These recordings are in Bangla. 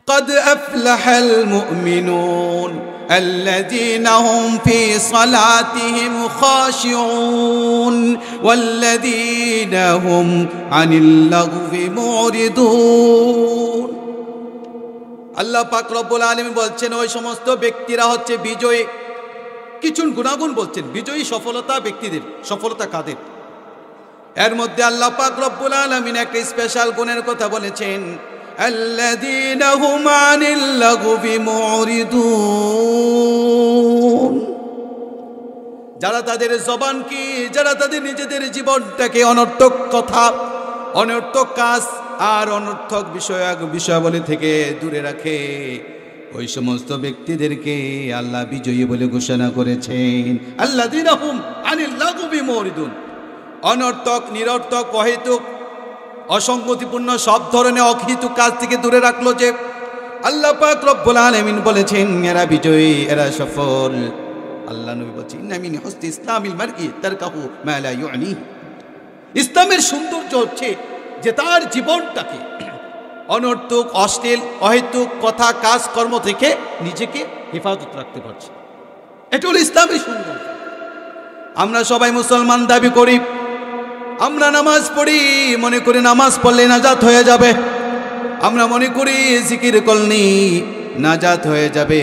قد أفلح المؤمنون الذين هم في صلاتهم خاشعون والذين هم عن اللغو معرضون আল্লাহ পাক রব্বুল আলামিন বলছেন ওই সমস্ত ব্যক্তিরা হচ্ছে বিজয়ী। কিছু গুণাগুণ বলছেন বিজয়ী সফলতা ব্যক্তিদের, সফলতা কাদের? এর মধ্যে আল্লাহ পাক রব্বুল আলামিন একটা স্পেশাল গুণের কথা বলেছেন, আল্লাযীনা হুম আনিল লাগবি মুরিদুন, যারা তাদের জবানকে, যারা তাদের নিজেদের জীবনটাকে অনর্থক কথা, অনর্থক কাজ আর অনর্থক বিষয়াবলী থেকে দূরে রাখে, ওই সমস্ত ব্যক্তিদেরকে আল্লাহ বিজয়ী বলে ঘোষণা করেছেন। আল্লাযীনা হুম আনিল লাগবি মুরিদুন, অনর্থক, নিরর্থক, অহেতুক, অসঙ্গতিপূর্ণ সব ধরনের অহেতুক কাজ থেকে দূরে রাখলো যে, আল্লাহ পাক রব্বুল আলামিন বলেছেন এরা বিজয়ী, এরা সফল। আল্লাহ নবী বলেছেন ইন্না মিন হুসনি ইসলামিল মারই তারকাহু মা লা ইউনি, ইসলামের সৌন্দর্য হচ্ছে যে তার জীবনটাকে অনর্থক, অশ্লীল, অহেতুক কথা, কাজ, কর্ম থেকে নিজেকে হেফাজত রাখতে পারছে। এটা হলো ইসলামের সৌন্দর্য। আমরা সবাই মুসলমান দাবি করি, আমরা নামাজ পড়ি, মনে করি নামাজ পড়লে নাজাত হয়ে যাবে, আমরা মনে করি জিকির করলে নাজাত হয়ে যাবে,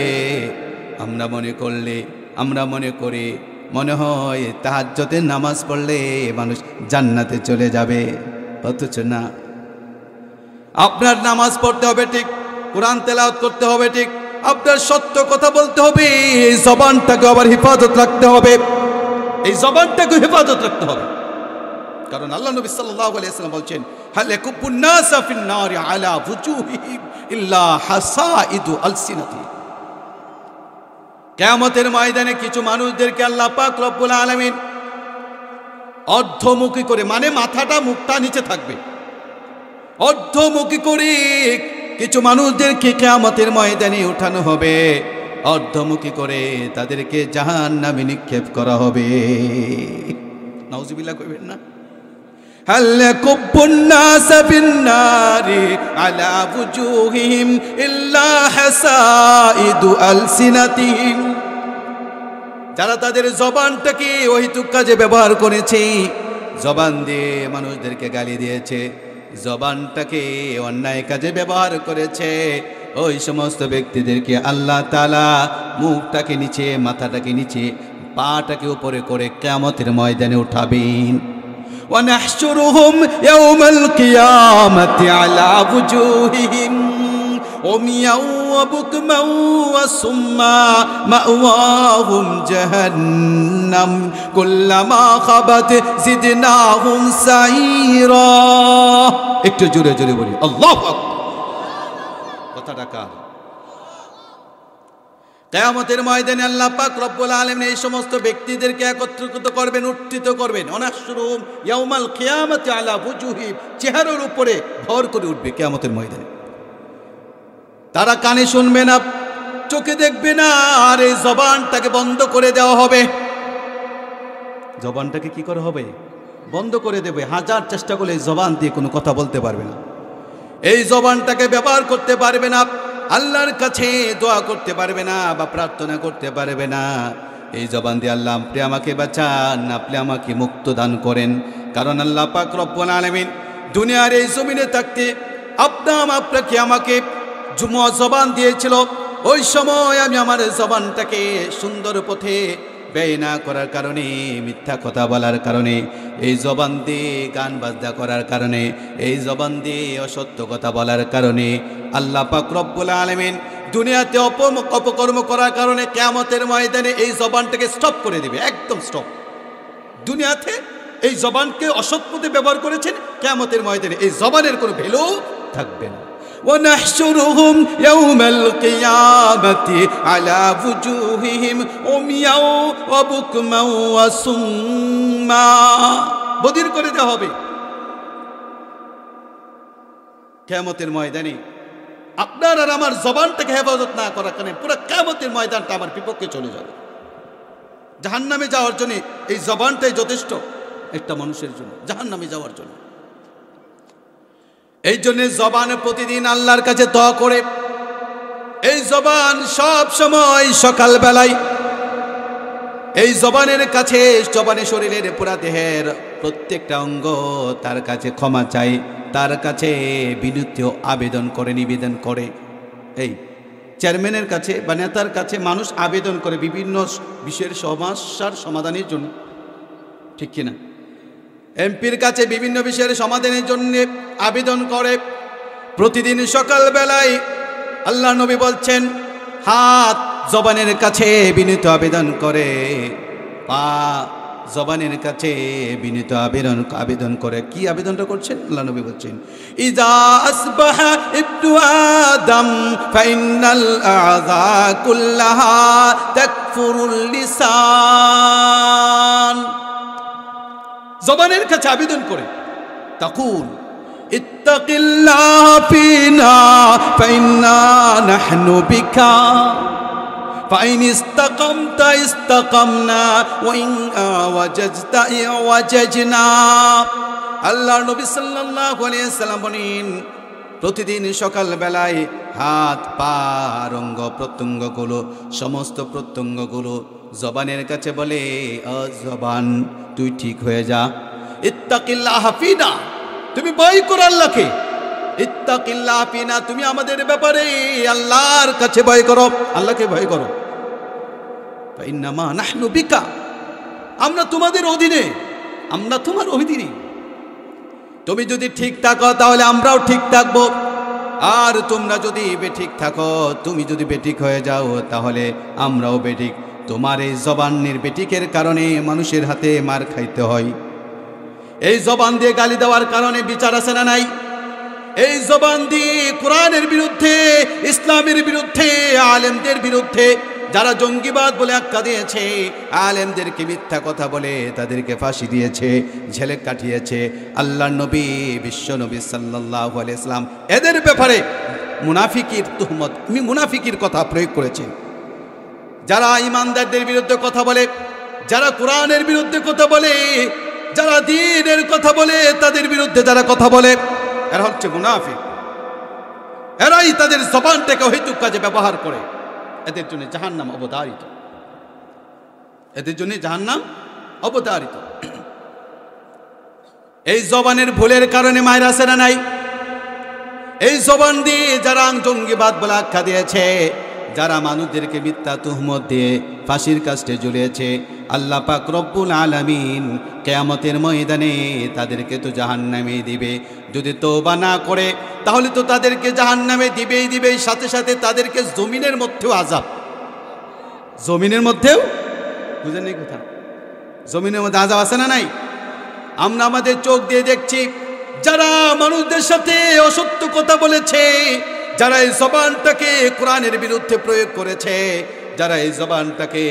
আমরা মনে করি মনে হয় তাহাজ্জুদের নামাজ পড়লে মানুষ জান্নাতে চলে যাবে। অথচ না, আপনার নামাজ পড়তে হবে ঠিক, কোরআন তেলাওয়াত করতে হবে ঠিক, আপনার সত্য কথা বলতে হবে, এই জবানটাকে আবার হেফাজত রাখতে হবে, এই জবানটাকে হেফাজত রাখতে হবে। কারণ আল্লাহ নবী সাল্লাল্লাহু আলাইহি ওয়াসাল্লাম বলছেন হাল ইয়াকুবুন নাসা ফিন নারি আলা ফুজুহিহিম ইল্লা হাসাইদু আলসিনাতি, কিয়ামতের ময়দানে কিছু মানুষদেরকে আল্লাহ পাক রব্বুল আলামিন অর্ধমুখী করে, মানে মাথাটা মুখটা নিচে থাকবে, অর্ধমুখী করে কিছু মানুষদেরকে কিয়ামতের ময়দানে উঠানো হবে, অর্ধমুখী করে তাদেরকে জাহান্নামে নিক্ষেপ করা হবে। নাউজুবিল্লাহ কইবেন না? হাল ইয়াকুবুন নাসা ফিন নারি আলা ফুজুহিহিম ইল্লা হাসাইদু আলসিনাতিহিম, যারা তাদের জবানটাকে অহেতুক কাজে ব্যবহার করেছে, জবান দিয়ে মানুষদেরকে গালি দিয়েছে, জবানটাকে অন্যায় কাজে ব্যবহার করেছে, ওই সমস্ত ব্যক্তিদেরকে আল্লাহ তাআলা মুখটাকে নিচে, মাথাটাকে নিচে, পাটাকে উপরে করে কিয়ামতের ময়দানে উঠাবেন। ওয়ানাহশুরুহুম ইয়াওমাল কিয়ামাতি আলা বুজুহিহিম উমিয়াও ওয়া বুকমাও ওয়া সুম্মা মাওয়াহুম জাহান্নাম কুল্লামা খাবাত জিদনাহুম সাইরা। একটু জোরে জোরে বলি আল্লাহু আকবার। কথাটা কার? কিয়ামতের ময়দানে আল্লাহ পাক রব্বুল আলামিন এই সমস্ত ব্যক্তিদেরকে একত্রিত করবেন, উত্থিত করবেন। ওয়ানাহশুরুহুম ইয়াওমাল কিয়ামাতি আলা বুজুহিহিম, চেহারার উপরে ভর করে উঠবে কিয়ামতের ময়দানে। তারা কানে শুনবে না, চোখে দেখবে না, আর এই জবানটাকে বন্ধ করে দেওয়া হবে। জবানটাকে কি করা হবে? বন্ধ করে দেবে। হাজার চেষ্টা করলে এই জবান দিয়ে কোনো কথা বলতে পারবে না, এই জবানটাকে ব্যবহার করতে পারবে না, আল্লাহর কাছে দোয়া করতে পারবে না বা প্রার্থনা করতে পারবে না। এই জবান দিয়ে আল্লাহ আপনি আমাকে বাঁচান, আপনি আমাকে মুক্ত দান করেন। কারণ আল্লাহ পাক রব্বুল আলামিন দুনিয়ার এই জমিনে থাকতে আপনাকে আমাকে জবান দিয়েছিল। ওই সময় আমি আমার জবানটাকে সুন্দর পথে ব্যয় না করার কারণে, মিথ্যা কথা বলার কারণে, এই জবান দিয়ে গান বাজনা করার কারণে, এই জবান দিয়ে অসত্য কথা বলার কারণে আল্লাহ পাক রব্বুল আলামিন দুনিয়াতে অপকর্ম করার কারণে কিয়ামতের ময়দানে এই জবানটাকে স্টপ করে দিবে, একদম স্টপ। দুনিয়াতে এই জবানকে অসৎ পথে ব্যবহার করেছেন, কিয়ামতের ময়দানে এই জবানের কোনো ভ্যালু থাকবে না। ونحشرهم يوم القيامة على وجوههم عميا وبكما وصما, বধির করে দেওয়া হবে কিয়ামতের ময়দানে। আপনার আর আমার জবানটাকে হেফাজত না করার কারণে পুরো কিয়ামতের ময়দানটা আমার বিপক্ষে চলে যাবে। জাহান্নামে যাওয়ার জন্য এই জবানটাই যথেষ্ট একটা মানুষের জন্য, জাহান্নামে যাওয়ার জন্য। এই জন্য জবানে প্রতিদিন আল্লাহর কাছে দোয়া করে এই জবান সব সময় সকাল বেলায় এই জবানের কাছে, জবানের শরীরের পুরা দেহের প্রত্যেকটা অঙ্গ তার কাছে ক্ষমা চাই, তার কাছে বিনীত আবেদন করে, নিবেদন করে। এই চেয়ারম্যানের কাছে বা নেতার কাছে মানুষ আবেদন করে বিভিন্ন বিষয়ের সমস্যার সমাধানের জন্য, ঠিক কিনা? এমপির কাছে বিভিন্ন বিষয়ের সমাধানের জন্য আবেদন করে। প্রতিদিন সকাল বেলায় আল্লাহ নবী বলছেন, হাত জবানের কাছে বিনীত আবেদন করে, পা জবানের কাছে বিনীত আবেদন করে। কি আবেদনটা করছেন? আল্লাহ নবী বলছেন, ইজা আসবাহা ইবনু আদম ফাইনাল আযা কুল্লাহা তাকফুরুল লিসান। জবানের কাছে আবেদন করে, তাকুল ইত্তাকিল্লাহ ফিনা ফাইন্না নাহনু বিকা ফাইন ইসতাকামতা ইসতাকামনা ওয়া ইন আওয়াজাজতা আওয়াজাজনা। আল্লাহর নবী সাল্লাল্লাহু আলাইহি ওয়াসাল্লাম বলেন, প্রতিদিন সকাল বেলায় হাত পা অঙ্গ প্রত্যঙ্গগুলো, সমস্ত প্রত্যঙ্গগুলো জবানের কাছে বলে, ও জবান তুই ঠিক হয়ে যা। ইত্তাকিল্লাহ ফিনা, তুমি ভয় করো আল্লাহকে। ইত্তাকিল্লাহ ফিনা, তুমি আমাদের ব্যাপারে আল্লাহর কাছে ভয় করো, আল্লাহকে ভয় করো। ফাইন্নামা নাহনু বিকা, আমরা তোমাদের অধীনে, আমরা তোমার অধীনে। তুমি যদি ঠিক থাকো তাহলে আমরাও ঠিক থাকবো, আর তোমরা যদি বেঠিক থাকো, তুমি যদি বেঠিক হয়ে যাও তাহলে আমরাও বেঠিক। তোমার এই জবানের বেঠিকের কারণে মানুষের হাতে মার খাইতে হয়। এই জবান দিয়ে গালি দেওয়ার কারণে বিচার আছে না নাই? এই জবান দিয়ে কোরআনের বিরুদ্ধে, ইসলামের বিরুদ্ধে, আলেমদের বিরুদ্ধে যারা জঙ্গিবাদ বলে আখ্যা দিয়েছে, আলেমদেরকে মিথ্যা কথা বলে তাদেরকে ফাঁসি দিয়েছে, ঝেলে কাটিয়েছে আল্লাহর নবী, বিশ্ব নবী সাল্লাল্লাহু আলাইহি ওয়াসাল্লাম এদের ব্যাপারে মুনাফিকির তুহমত, মুনাফিকির কথা প্রয়োগ করেছে। যারা ইমানদারদের বিরুদ্ধে কথা বলে, যারা কোরআনের বিরুদ্ধে কথা বলে, যারা দ্বীনের কথা বলে, তাদের বিরুদ্ধে যারা কথা বলে, এরা হচ্ছে মুনাফিক। এরাই তাদের জবানটাকে অহেতুক কাজে ব্যবহার করে। এদের জন্য জাহান্নাম অবধারিত, এদের জন্য জাহান্নাম অবধারিত। এই জবানের ভুলের কারণে মায়ের আছে না নাই? এই জবান দিয়ে যারা জঙ্গিবাদ বলে আখ্যা দিয়েছে, যারা মানুষদেরকে মিথ্যা তুহমত দিয়ে ফাঁসির কাস্টে ঝুলিয়েছে, আল্লাহ পাক রব্বুল আলামিন কিয়ামতের ময়দানে তাদেরকে তো জাহান্নামে দিবে। যদি তওবা না করে তাহলে তো তাদেরকে জাহান্নামে দিবেই দিবে, সাথে সাথে তাদেরকে জমিনের মধ্যেও আযাব, জমিনের মধ্যেও, বুঝেন এই কথা? জমিনের মধ্যে আযাব আছে না নাই? আমরা আমাদের চোখ দিয়ে দেখছি, যারা মানুষদের সাথে অসত্য কথা বলেছে, যারা এই জবানটাকে কোরআনের বিরুদ্ধে প্রয়োগ করেছে, যারা এই জবানটাকে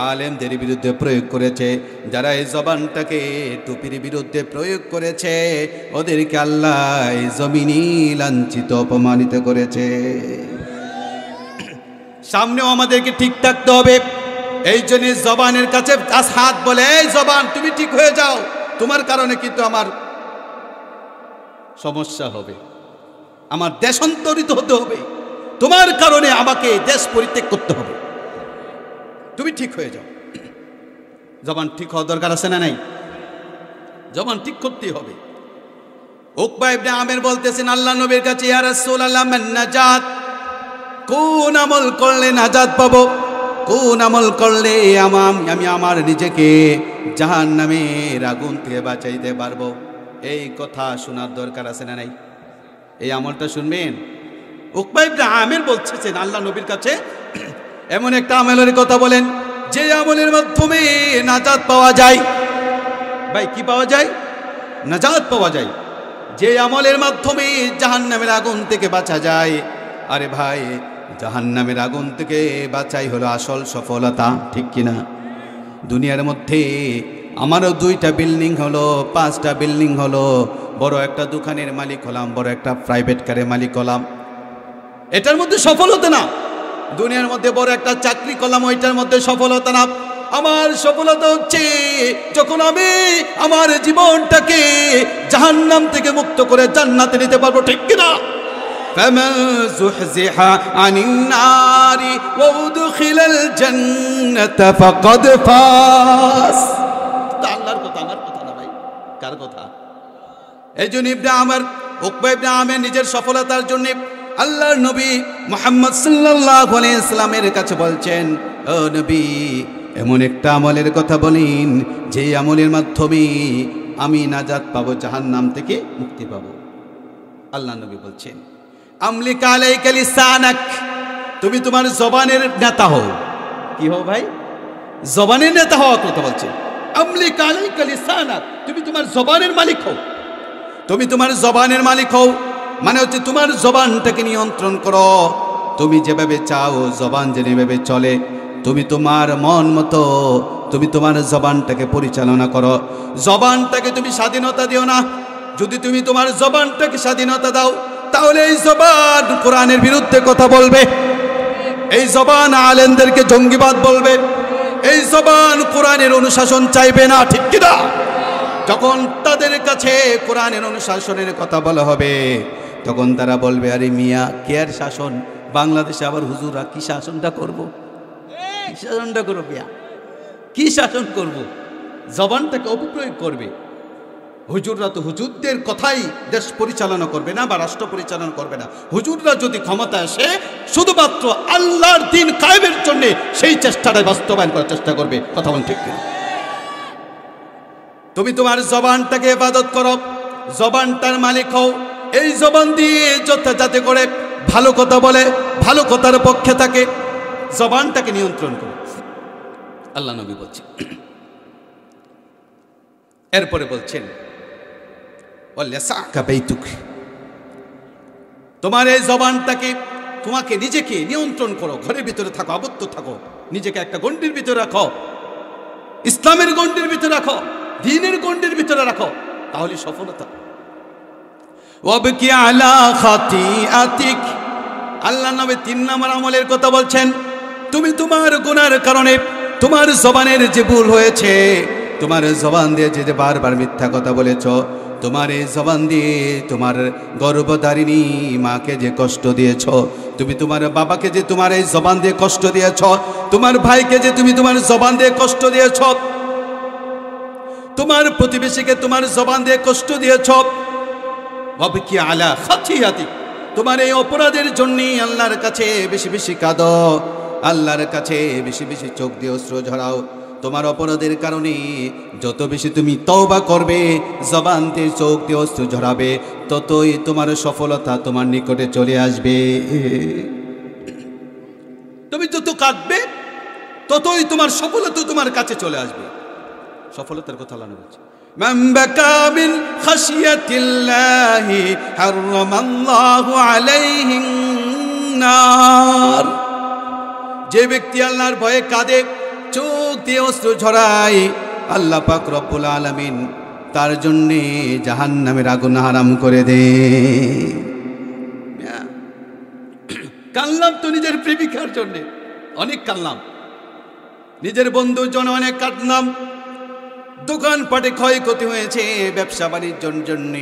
আলেমদের বিরুদ্ধে প্রয়োগ করেছে, যারা এই জবানটাকে টুপির বিরুদ্ধে প্রয়োগ করেছে, ওদেরকে আল্লাহ জমিনে লাঞ্ছিত অপমানিত করেছে। সামনেও আমাদেরকে ঠিক থাকতে হবে। এই জন্য জবানের কাছে হাত বলে, এই জবান তুমি ঠিক হয়ে যাও, তোমার কারণে কিন্তু আমার সমস্যা হবে, আমার দেশান্তরিত হতে হবে, তোমার কারণে আমাকে দেশ পরিত্যাগ করতে হবে, তুমি ঠিক হয়ে যাও। জবান ঠিক হওয়ার দরকার আছে না নাই? জবান ঠিক করতেই হবে। উকবা ইবনে আমির বলতেছেন আল্লাহ নবীর কাছে, ইয়া রাসূলুল্লাহ মান নাজাত, কোন আমল করলে নাজাত পাবো, কোন আমল করলে আমি আমার নিজেকে জাহান্নামের আগুন থেকে বাঁচাইতে পারবো? এই কথা শোনার দরকার আছে না নাই? এই আমলটা শুনবেন। উকবা ইবনে আমির বলছেন আল্লাহ নবীর কাছে, এমন একটা আমলের কথা বলেন যে আমলের মাধ্যমে নাজাত পাওয়া যায়। ভাই কি পাওয়া যায়? নাজাত পাওয়া যায়। যে আমলের মাধ্যমে জাহান্নামের আগুন থেকে বাঁচা যায়। আরে ভাই, জাহান্নামের আগুন থেকে বাঁচাই হলো আসল সফলতা, ঠিক কিনা? দুনিয়ার মধ্যে আমারও 2টা বিল্ডিং হলো, 5টা বিল্ডিং হলো, বড় একটা দোকানের মালিক হলাম, বড় একটা প্রাইভেট কারের মালিক হলাম, এটার মধ্যে সফলতা না। দুনিয়ার মধ্যে বড় একটা চাকরি করলাম, ওইটার মধ্যে সফলতা না। আমার সফলতা হচ্ছে যখন আমি আমার জীবনটাকে জাহান্নাম থেকে মুক্ত করে জান্নাতে নিতে পারবো, ঠিক কিনা? فمن زحزح عن النار وأدخل الجنة فقد فاز আল্লাহর কথা আমার কথা না ভাই কার কথা এইজন্য ইবনে আমর উকবা ইবনে আমির নিজের সফলতার জন্য আল্লাহর নবী মুহাম্মদ সাল্লাল্লাহু আলাইহি সাল্লামের কাছে বলছেন ও নবী এমন একটা আমলের কথা বলেন যে আমলের মাধ্যমে আমি নাজাত পাবো জাহান্নাম থেকে মুক্তি পাবো আল্লাহ নবী বলছেন আমলিক আলাইকা লিসানাক তুমি তোমার জবানের নেতা হও কি হও ভাই জবানের নেতা হওয়ার কথা বলছেন আমলিক আলাইকা লিসানাক তুমি তোমার জবানের মালিক হও তুমি তোমার জবানের মালিক হও মানে হচ্ছে তোমার জবানটাকে নিয়ন্ত্রণ করো তুমি যেভাবে চাও জবান যেভাবে চলে তুমি তোমার মন মতো তুমি তোমার জবানটাকে পরিচালনা করো জবানটাকে তুমি স্বাধীনতা দিও না যদি তুমি তোমার জবানটাকে স্বাধীনতা দাও তাহলে এই জবান কোরআনের বিরুদ্ধে কথা বলবে এই জবান আলেমদেরকে জঙ্গিবাদ বলবে এই জবান কোরআনের অনুশাসন চাইবে না ঠিক কি না যখন তাদের কাছে কোরআনের অনুশাসনের কথা বলা হবে তখন তারা বলবে আরে মিয়া কেয়ার শাসন বাংলাদেশে আবার হুজুরা কি শাসনটা করব কি শাসনটা করবো মিয়া কি শাসন করব জবানটাকে অপপ্রয়োগ করবে হুজুররা তো হুজুরদের কথাই দেশ পরিচালনা করবে না বা রাষ্ট্র পরিচালনা করবে না হুজুররা যদি ক্ষমতা আসে শুধুমাত্র আল্লাহর দ্বীন কায়েমের জন্য সেই চেষ্টাটা বাস্তবায়ন করার চেষ্টা করবে কথা বল ঠিক কিনা তুমি তোমার জবানটাকে ইবাদত করো জবানটার মালিক হও এই জবান দিয়ে যাতে করে ভালো কথা বলে ভালো কথার পক্ষে থাকে জবানটাকে নিয়ন্ত্রণ করো আল্লাহ নবী বলছেন এরপরে বলছেন তোমার এই জবানটাকে তোমাকে নিজেকে নিয়ন্ত্রণ করো ঘরের ভিতরে থাকো আবদ্ধ থাকো নিজেকে একটা গণ্ডির ভিতরে রাখো ইসলামের গণ্ডির ভিতরে রাখো দ্বীনের গণ্ডির ভিতরে রাখো তাহলে সফলতা ওয়াবকি আলা খাতিআতিক আল্লাহ নবী 3 নম্বর আমলের কথা বলছেন তুমি তোমার গুনার কারণে তোমার জবানের যে ভুল হয়েছে তোমার জবান দিয়ে যে বারবার মিথ্যা কথা বলেছো তোমার এই জবান দিয়ে তোমার গর্ভধারিণী মাকে যে কষ্ট দিয়েছো তুমি তোমার বাবাকে যে তোমার এই জবান দিয়ে কষ্ট দিয়েছো তোমার ভাইকে যে তুমি তোমার জবান দিয়ে কষ্ট দিয়েছো তোমার প্রতিবেশীকে তোমার জবান দিয়ে কষ্ট দিয়েছো ওয়াবকি আলা খাতিআতিক তোমার এই অপরাধের জন্য আল্লাহর কাছে বেশি বেশি কাঁদো আল্লাহর কাছে বেশি বেশি চোখ দিয়ে অশ্রু ঝরাও তোমার অপরাধের কারণে যত বেশি তুমি তওবা করবে জবান দিয়ে চোখ দিয়ে অশ্রু ঝরাবে ততই তোমার সফলতা তোমার নিকটে চলে আসবে তুমি যত কাঁদবে ততই তোমার সফলতা তোমার কাছে চলে আসবে সফলতার কথা আল্লাহ বলছে মান বাকা মিন খাশিয়াতিল্লাহি হারামাল্লাহু আলাইহি নার যে ব্যক্তি আল্লাহর ভয়ে কাঁদে চোখ দিয়ে অশ্রু ঝরায় আল্লাহ পাক রব্বুল আলামিন তার জন্য জাহান্নামের আগুন হারাম করে দেয় কাঁদলাম তো নিজের প্রেমিকার জন্য অনেক কাঁদলাম নিজের বন্ধুর জন্য অনেক কাঁদলাম দোকানপাটে ক্ষয়ক্ষতি হয়েছে ব্যবসা বাণিজ্যের জন্য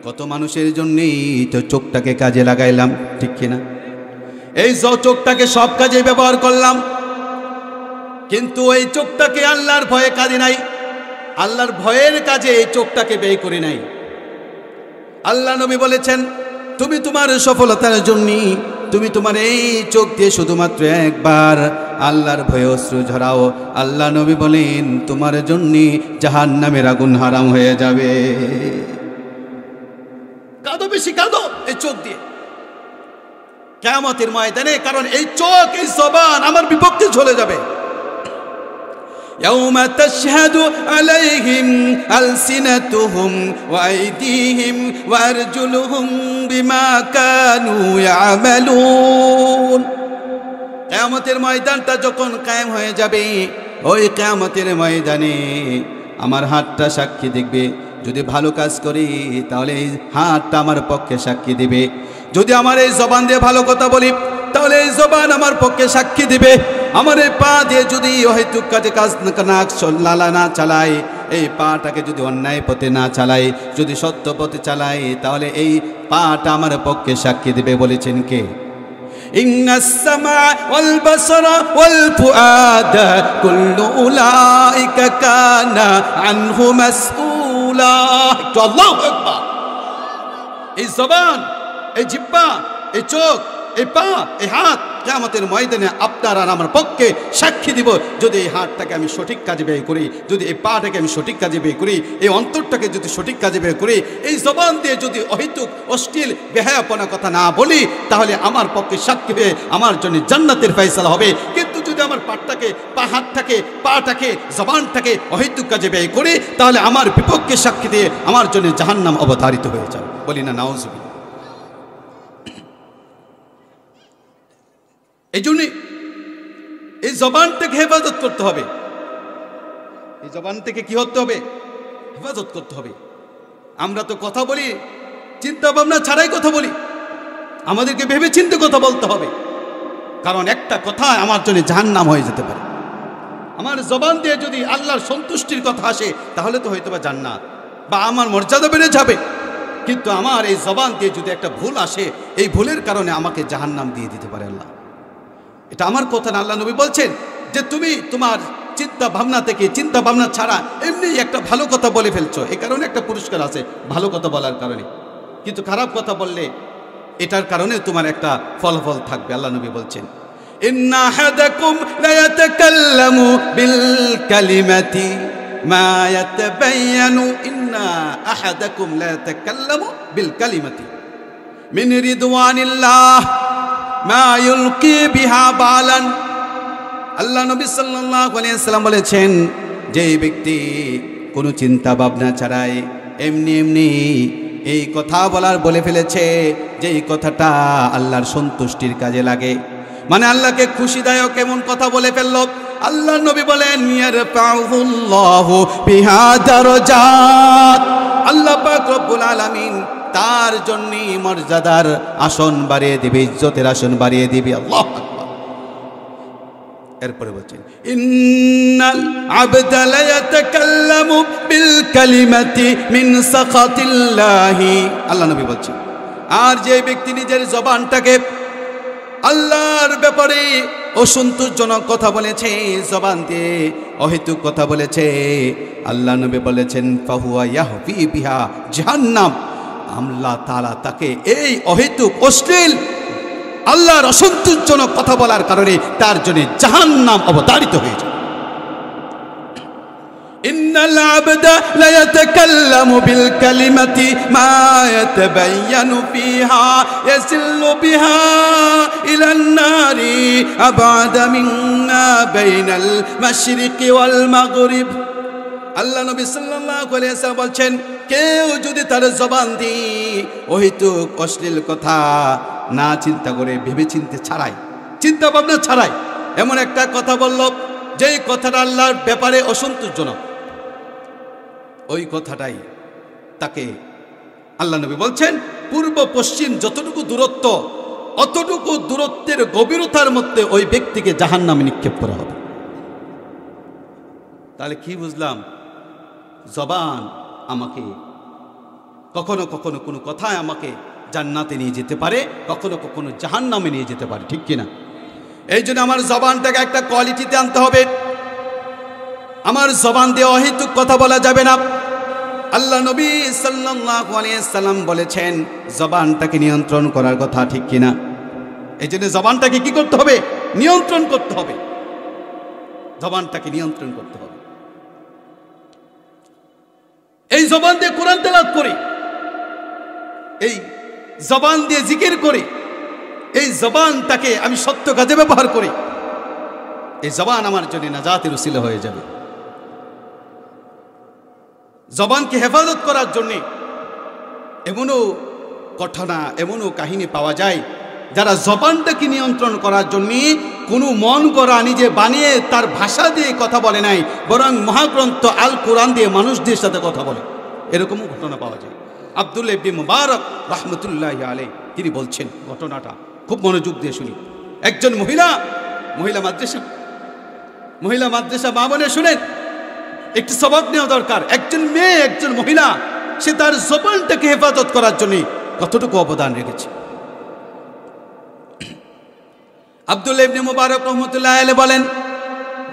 কত মানুষের জন্যই তো চোখটাকে কাজে লাগাইলাম ঠিক কিনা এই চোখটাকে সব কাজে ব্যবহার করলাম কিন্তু এই চোখটাকে আল্লাহর ভয়ে কাজে নাই আল্লাহর ভয়ের কাজে এই চোখটাকে ব্যয় করে নাই আল্লাহ নবী বলেছেন তুমি তোমার সফলতার জন্য তুমি তোমার এই চোখ দিয়ে শুধুমাত্র একবার আল্লাহর ভয়ে অশ্রু ঝরাও আল্লাহ নবী বলেন তোমার জন্য জাহান্নামের আগুন হারাম হয়ে যাবে কাঁদো বেশি কাঁদো এই চোখ দিয়ে কিয়ামতের ময়দানে কারণ এই চোখ এই জবান আমার বিপক্ষে চলে যাবে يوم تشهد عليهم ألسنتهم وأيديهم وأرجلهم بما كانوا يعملون কিয়ামতের ময়দানটা যখন কায়েম হয়ে যাবে ওই কিয়ামতের ময়দানে আমার হাতটা সাক্ষী দেখবে যদি ভালো কাজ করি তাহলে এই হাতটা আমার পক্ষে সাক্ষী দিবে যদি আমার এই জবান দিয়ে ভালো কথা বলি তাহলে এই জবান আমার পক্ষে সাক্ষী দিবে আমার এই পা দিয়ে যদি অহেতুক কাজে কাজ না লালা না চালাই এই পাটাকে যদি অন্যায় পথে না চালাই, যদি সত্য পথে চালাই, তাহলে এই পাটা আমার পক্ষে সাক্ষী দেবে। বলেছেন কে? ইন্নাস সামা ওয়াল বাসারা ওয়াল ফুআদা কুল্লু উলাইকা কানা আনহু মাসউলা। একটু আল্লাহু আকবার। এই জবান, এই জিহ্বা, এই চোখ, এই পা, এই হাত কিয়ামতের ময়দানে আপনার আর আমার পক্ষে সাক্ষী দিব। যদি এই হাতটাকে আমি সঠিক কাজে ব্যয় করি, যদি এই পাটাকে আমি সঠিক কাজে ব্যয় করি, এই অন্তরটাকে যদি সঠিক কাজে ব্যয় করি, এই জবান দিয়ে যদি অহেতুক অশ্লীল বেহায়াপনা কথা না বলি, তাহলে আমার পক্ষে সাক্ষী হয়ে আমার জন্য জান্নাতের ফয়সালা হবে। কিন্তু যদি আমার পাটাকে জবানটাকে অহেতুক কাজে ব্যয় করি, তাহলে আমার বিপক্ষে সাক্ষী দিয়ে আমার জন্য জাহান্নাম অবধারিত হয়ে যাবে। বলি না নাউজুবিল্লাহ। এই জন্যে এই জবানটাকে হেফাজত করতে হবে। এই জবান থেকে কি হতে হবে? হেফাজত করতে হবে। আমরা তো কথা বলি চিন্তা ভাবনা ছাড়াই কথা বলি। আমাদেরকে ভেবে চিন্তে কথা বলতে হবে, কারণ একটা কথা আমার জন্য জাহান্নাম হয়ে যেতে পারে। আমার জবান দিয়ে যদি আল্লাহর সন্তুষ্টির কথা আসে, তাহলে তো হয়তো বা জান্নাত বা আমার মর্যাদা বেড়ে যাবে। কিন্তু আমার এই জবান দিয়ে যদি একটা ভুল আসে, এই ভুলের কারণে আমাকে জাহান্নাম দিয়ে দিতে পারে আল্লাহ। এটা আমার কথা না, আল্লাহ নবী বলছেন যে তুমি তোমার চিন্তা ভাবনা থেকে, চিন্তা ভাবনা ছাড়া এমনি একটা ভালো কথা বলে ফেলছো, এই কারণে একটা পুরস্কার আছে ভালো কথা বলার কারণে। কিন্তু খারাপ কথা বললে এটার কারণে তোমার একটা ফলাফল থাকবে। আল্লাহ নবী বলছেন ইন্না আহাদাকুম লা ইয়াতাকাল্লামু বিল কালিমাতি মা ইয়াতাবায়ানু ইন্না আহাদাকুম লা ইয়াতাকাল্লামু বিল কালিমাতি মিন রিদওয়ানিল্লাহ মা ইউলকি বিহা বালান। আল্লাহ নবী সাল্লাল্লাহু আলাইহি ওয়াসাল্লাম বলেছেন, যে ব্যক্তি কোনো চিন্তা ভাবনা ছাড়াই এমনি এমনি এই কথা বলে ফেলেছে, যে এই কথাটা আল্লাহর সন্তুষ্টির কাজে লাগে, মানে আল্লাহকে খুশিদায়ক এমন কথা বলে ফেলল, আল্লাহ নবী বলেন ইয়ারফাউহুল্লাহু বিহা দারাজাত। আল্লাহ পাক রব্বুল আলামিন তার জন্য মর্যাদার আসন বাড়িয়ে দিবে, ইজ্জতের আসন বাড়িয়ে দিবে। আল্লাহু আকবার। এরপরে বলছেন ইন্নাল আবদা লা ইয়াতাকাল্লামু বিল কালিমাতি মিন সাখাতিল্লাহি। আল্লাহ নবী বলছেন, আর যে ব্যক্তি নিজের জবানটাকে আল্লাহর ব্যাপারে অসন্তোষজনক কথা বলেছে, জবান দিয়ে অহেতুক কথা বলেছে, আল্লাহ নবী বলেছেন ফাহুয়া ইয়াহফি বিহা জাহান্নাম। আল্লাহ তাআলা তাকে এই অহেতুক অশ্লীল আল্লাহর অসন্তোষজনক কথা বলার কারণে তার জন্য জাহান্নাম অবতারিত হয়ে যায়। ইন্নাল আবদা লা ইয়াতাকাল্লামু বিল কালিমাতি মা ইয়াতাবায়ানু ফিহা ইয়াসিল্লু বিহা ইলান নারি আবাদা মিন্না বাইনাল মাশরিকি ওয়াল মাগরিব। আল্লাহ নবী সাল্লাল্লাহু আলাইহি ওয়াসাল্লাম বলছেন, কেউ যদি তার জবান দিয়ে অহেতুক অশ্লীল কথা না চিন্তা করে, ভেবে চিন্তে ছাড়াই, চিন্তা ভাবনা ছাড়াই এমন একটা কথা বলল, যেই কথাটা আল্লাহর ব্যাপারে অসন্তোষজনক, ওই কথাটাই তাকে আল্লাহ নবী বলছেন পূর্ব পশ্চিম যতটুকু দূরত্ব, অতটুকু দূরত্বের গভীরতার মধ্যে ওই ব্যক্তিকে জাহান্নামে নিক্ষেপ করা হবে। তাহলে কি বুঝলাম? জবান আমাকে কখনো কখনো কোনো কথায় আমাকে জান্নাতে নিয়ে যেতে পারে, কখনো কখনো জাহান্নামে নিয়ে যেতে পারে, ঠিক কিনা? এই জন্য আমার জবানটাকে একটা কোয়ালিটিতে আনতে হবে। আমার জবান দিয়ে অহেতুক কথা বলা যাবে না। আল্লাহ নবী সাল্লাল্লাহু আলাইহি ওয়াসাল্লাম বলেছেন জবানটাকে নিয়ন্ত্রণ করার কথা, ঠিক কিনা? এই জন্য জবানটাকে কি করতে হবে? নিয়ন্ত্রণ করতে হবে। জবানটাকে নিয়ন্ত্রণ করতে হবে। এই জবান দিয়ে কোরআন তেলাওয়াত করি, এই জবান দিয়ে জিকির করি, এই জবানটাকে আমি সত্য কাজে ব্যবহার করি, এই জবান আমার জন্য নাজাতের উসিলা হয়ে যাবে। জবানকে হেফাজত করার জন্যে এমনও ঘটনা, এমনও কাহিনী পাওয়া যায়, যারা জবানটাকে নিয়ন্ত্রণ করার জন্যে কোনো মন গড়া নিজে বানিয়ে তার ভাষা দিয়ে কথা বলে নাই, বরং মহাগ্রন্থ আল কোরআন দিয়ে মানুষদের সাথে কথা বলে। এরকমও ঘটনা পাওয়া যায়। আব্দুল্লাহ ইবনে মুবারক রাহমাতুল্লাহি আলাইহি তিনি বলছেন, ঘটনাটা খুব মনোযোগ দিয়ে শুনি। একজন মহিলা মাদ্রাসা মা বোনে শুনেন, একটি সবক নেওয়া দরকার। একজন মেয়ে, একজন মহিলা, সে তার জবানটাকে হেফাজত করার জন্য কতটুকু অবদান রেখেছে। আব্দুল্লাহ ইবনে মুবারক রাহমাতুল্লাহি আলাইহি বলেন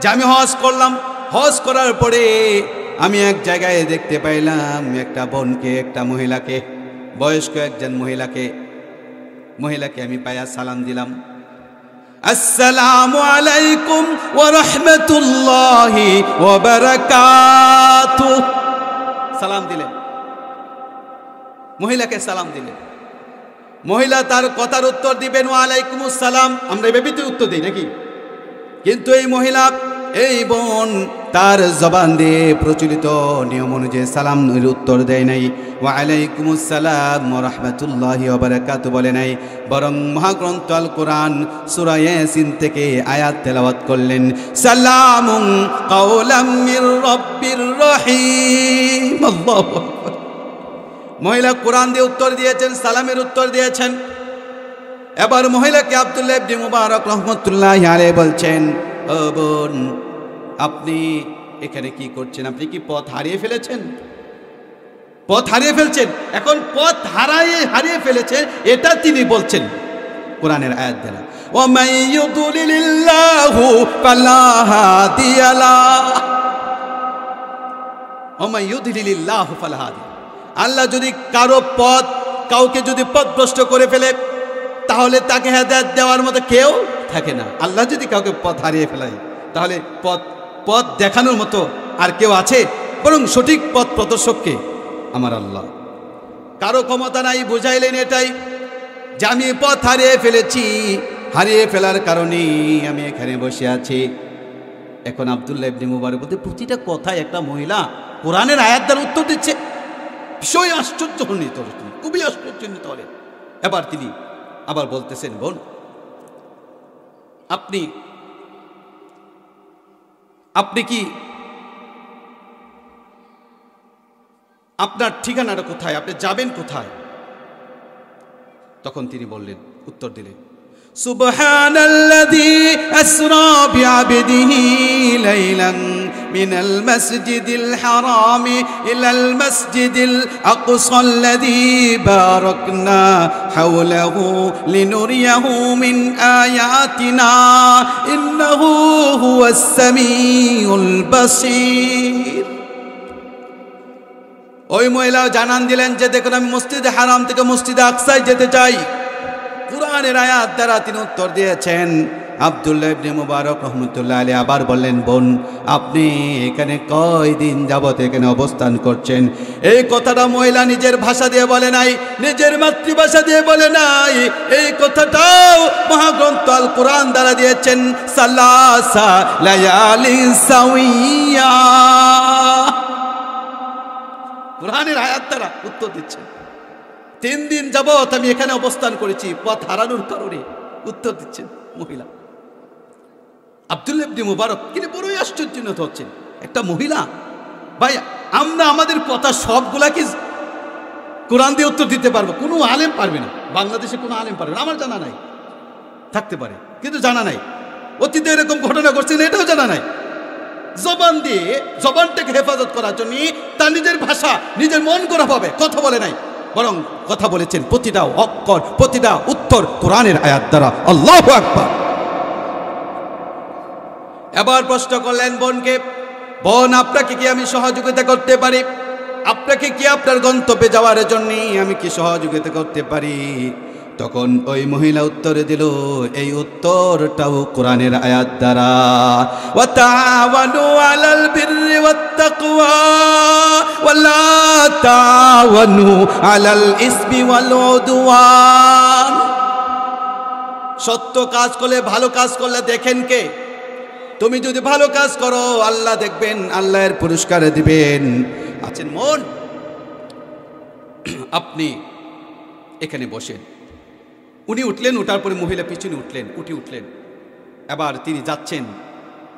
যে আমি হজ করলাম। হজ করার পরে আমি এক জায়গায় দেখতে পাইলাম একটা বোনকে, একটা মহিলাকে, বয়স্ক একজন মহিলাকে আমি পাইয়া সালাম দিলাম, আসসালামু আলাইকুম ওয়া রাহমাতুল্লাহি ওয়া বারাকাতুহু। সালাম দিলেন, মহিলাকে সালাম দিলেন। মহিলা তার কথার উত্তর দিবেন ওয়া আলাইকুমুস সালাম, আমরা এভাবেই উত্তর দিই নাকি? কিন্তু এই মহিলা, এই বোন তার জবান দিয়ে প্রচলিত নিয়ম অনুযায়ী সালামের উত্তর দেয় নাই, ওয়া আলাইকুমুস সালাম ওয়া রাহমাতুল্লাহি ওয়া বারাকাতুহু বলে নাই, বরং মহাগ্রন্থ আল কোরআন সূরা ইয়াসিন থেকে আয়াত তেলাওয়াত করলেন, সালামুন কাওলাম মির রাব্বির রহিম। আল্লাহু আকবার। মহিলা কোরআন দিয়ে উত্তর দিয়েছেন, সালামের উত্তর দিয়েছেন। এবার মহিলাকে আব্দুল্লাহ ইবনে মুবারক রাহমাতুল্লাহি আলাইহি বলছেন, ও বোন, আপনি এখানে কি করছেন? আপনি কি পথ হারিয়ে ফেলেছেন? পথ হারিয়ে ফেলছেন। এখন পথ হারিয়ে ফেলেছেন এটা তিনি বলছেন কোরআনের আয়াত দ্বারা, ওয়া মান ইউদ্লিলিল্লাহু ফালা হাদিয়া লাহু, ওয়া মান ইউদ্লিলিল্লাহু ফালা হাদিয়া। আল্লাহ যদি কাউকে যদি পথভ্রষ্ট করে ফেলে, তাহলে তাকে হেদায়েত দেওয়ার মতো কেউ থাকে না। আল্লাহ যদি কাউকে পথ হারিয়ে ফেলায়, তাহলে পথ দেখানোর মতো আর কেউ আছে? বরং সঠিক পথ প্রদর্শককে আমার আল্লাহ। কারো ক্ষমতা নাই। বুঝাইলেন এটাই যে আমি পথ হারিয়ে ফেলেছি, হারিয়ে ফেলার কারণে আমি এখানে বসে আছি। এখন আব্দুল্লাহ ইবনে মুবারক বলতে প্রতিটা কথায় একটা মহিলা কোরআনের আয়াত দ্বারা উত্তর দিচ্ছে। বিষয় আশ্চর্যজনিত, খুবই আশ্চর্যজনিত হলেন। এবার তিনি আবার বলতেছেন, বোন, আপনি কি, আপনার ঠিকানাটা কোথায়? আপনি যাবেন কোথায়? তখন তিনি বললেন, উত্তর দিলেন, সুবহানাল্লাযী আসরা বিআবদিহি লাইলান মিনাল মাসজিদিল হারামি ইলাল মাসজিদিল আকসাল্লাযী বারাকনা হাওলাহু লিনুরিয়াহু মিন আয়াতিনা ইন্নাহু হুয়াস সামিউল বাসীর। ওই মহিলা জানান দিলেন যে দেখুন, আমি মসজিদে হারাম থেকে মসজিদে আকসায় যেতে চাই। কুরআনের আয়াত দ্বারা তিনি উত্তর দিয়েছেন। আব্দুল্লাহ ইবনে মুবারক রাহমাতুল্লাহি আলাইহি আবার বললেন, বোন, আপনি এখানে কয়দিন যাবত এখানে অবস্থান করছেন? এই কথাটা মহিলা নিজের ভাষা দিয়ে বলে নাই, নিজের মাতৃভাষা দিয়ে বলে নাই। এই কথাটাও মহাগ্রন্থ আল কোরআন দ্বারা দিয়েছেন, সালাসা লায়ালি সাওয়িয়া। কোরআনের আয়াত দ্বারা উত্তর দিচ্ছেন, 3 দিন যাবত আমি এখানে অবস্থান করেছি পথ হারানোর কারণে। উত্তর দিচ্ছেন মহিলা। আব্দুল্লাহ ইবনে মুবারক তিনি বড়ই আশ্চর্যান্বিত হচ্ছেন। একটা মহিলা, ভাই, আমরা আমাদের কথা সবগুলা কি কোরআন দিয়ে উত্তর দিতে পারবো? কোনো আলেম পারবে না। বাংলাদেশে কোনো আলেম পারবে না, আমার জানা নাই। থাকতে পারে কিন্তু জানা নাই। অতীতে এরকম ঘটনা ঘটছে না, এটাও জানা নাই। জবান দিয়ে জবানটাকে হেফাজত করার জন্য তার নিজের ভাষা, নিজের মন করা ভাবে কথা বলে নাই, বরং কথা বলেছেন প্রতিটা অক্ষর, প্রতিটা উত্তর কোরআনের আয়াত দ্বারা। আল্লাহু আকবার। এবার প্রশ্ন করলেন বোনকে, বোন, আপনাকে কি আমি সহযোগিতা করতে পারি? আপনাকে কি আপনার গন্তব্যে যাওয়ার জন্য আমি কি সহযোগিতা করতে পারি? তখন ওই মহিলা উত্তরে দিল, এই উত্তরটাও কোরআনের আয়াত দ্বারা, ওয়া তাআওয়ানু আলাল বিররি ওয়াত তাকওয়া ওয়া লা তাআওয়ানু আলাল ইসমি ওয়াল উদওয়ান। সত্য কাজ করলে, ভালো কাজ করলে দেখেন কে? তুমি যদি ভালো কাজ করো আল্লাহ দেখবেন, আল্লাহর পুরস্কার দিবেন। আছেন মন, আপনি এখানে বসেন। উনি উঠলেন, উঠার পরে মহিলা পিছনে উঠলেন। এবার তিনি যাচ্ছেন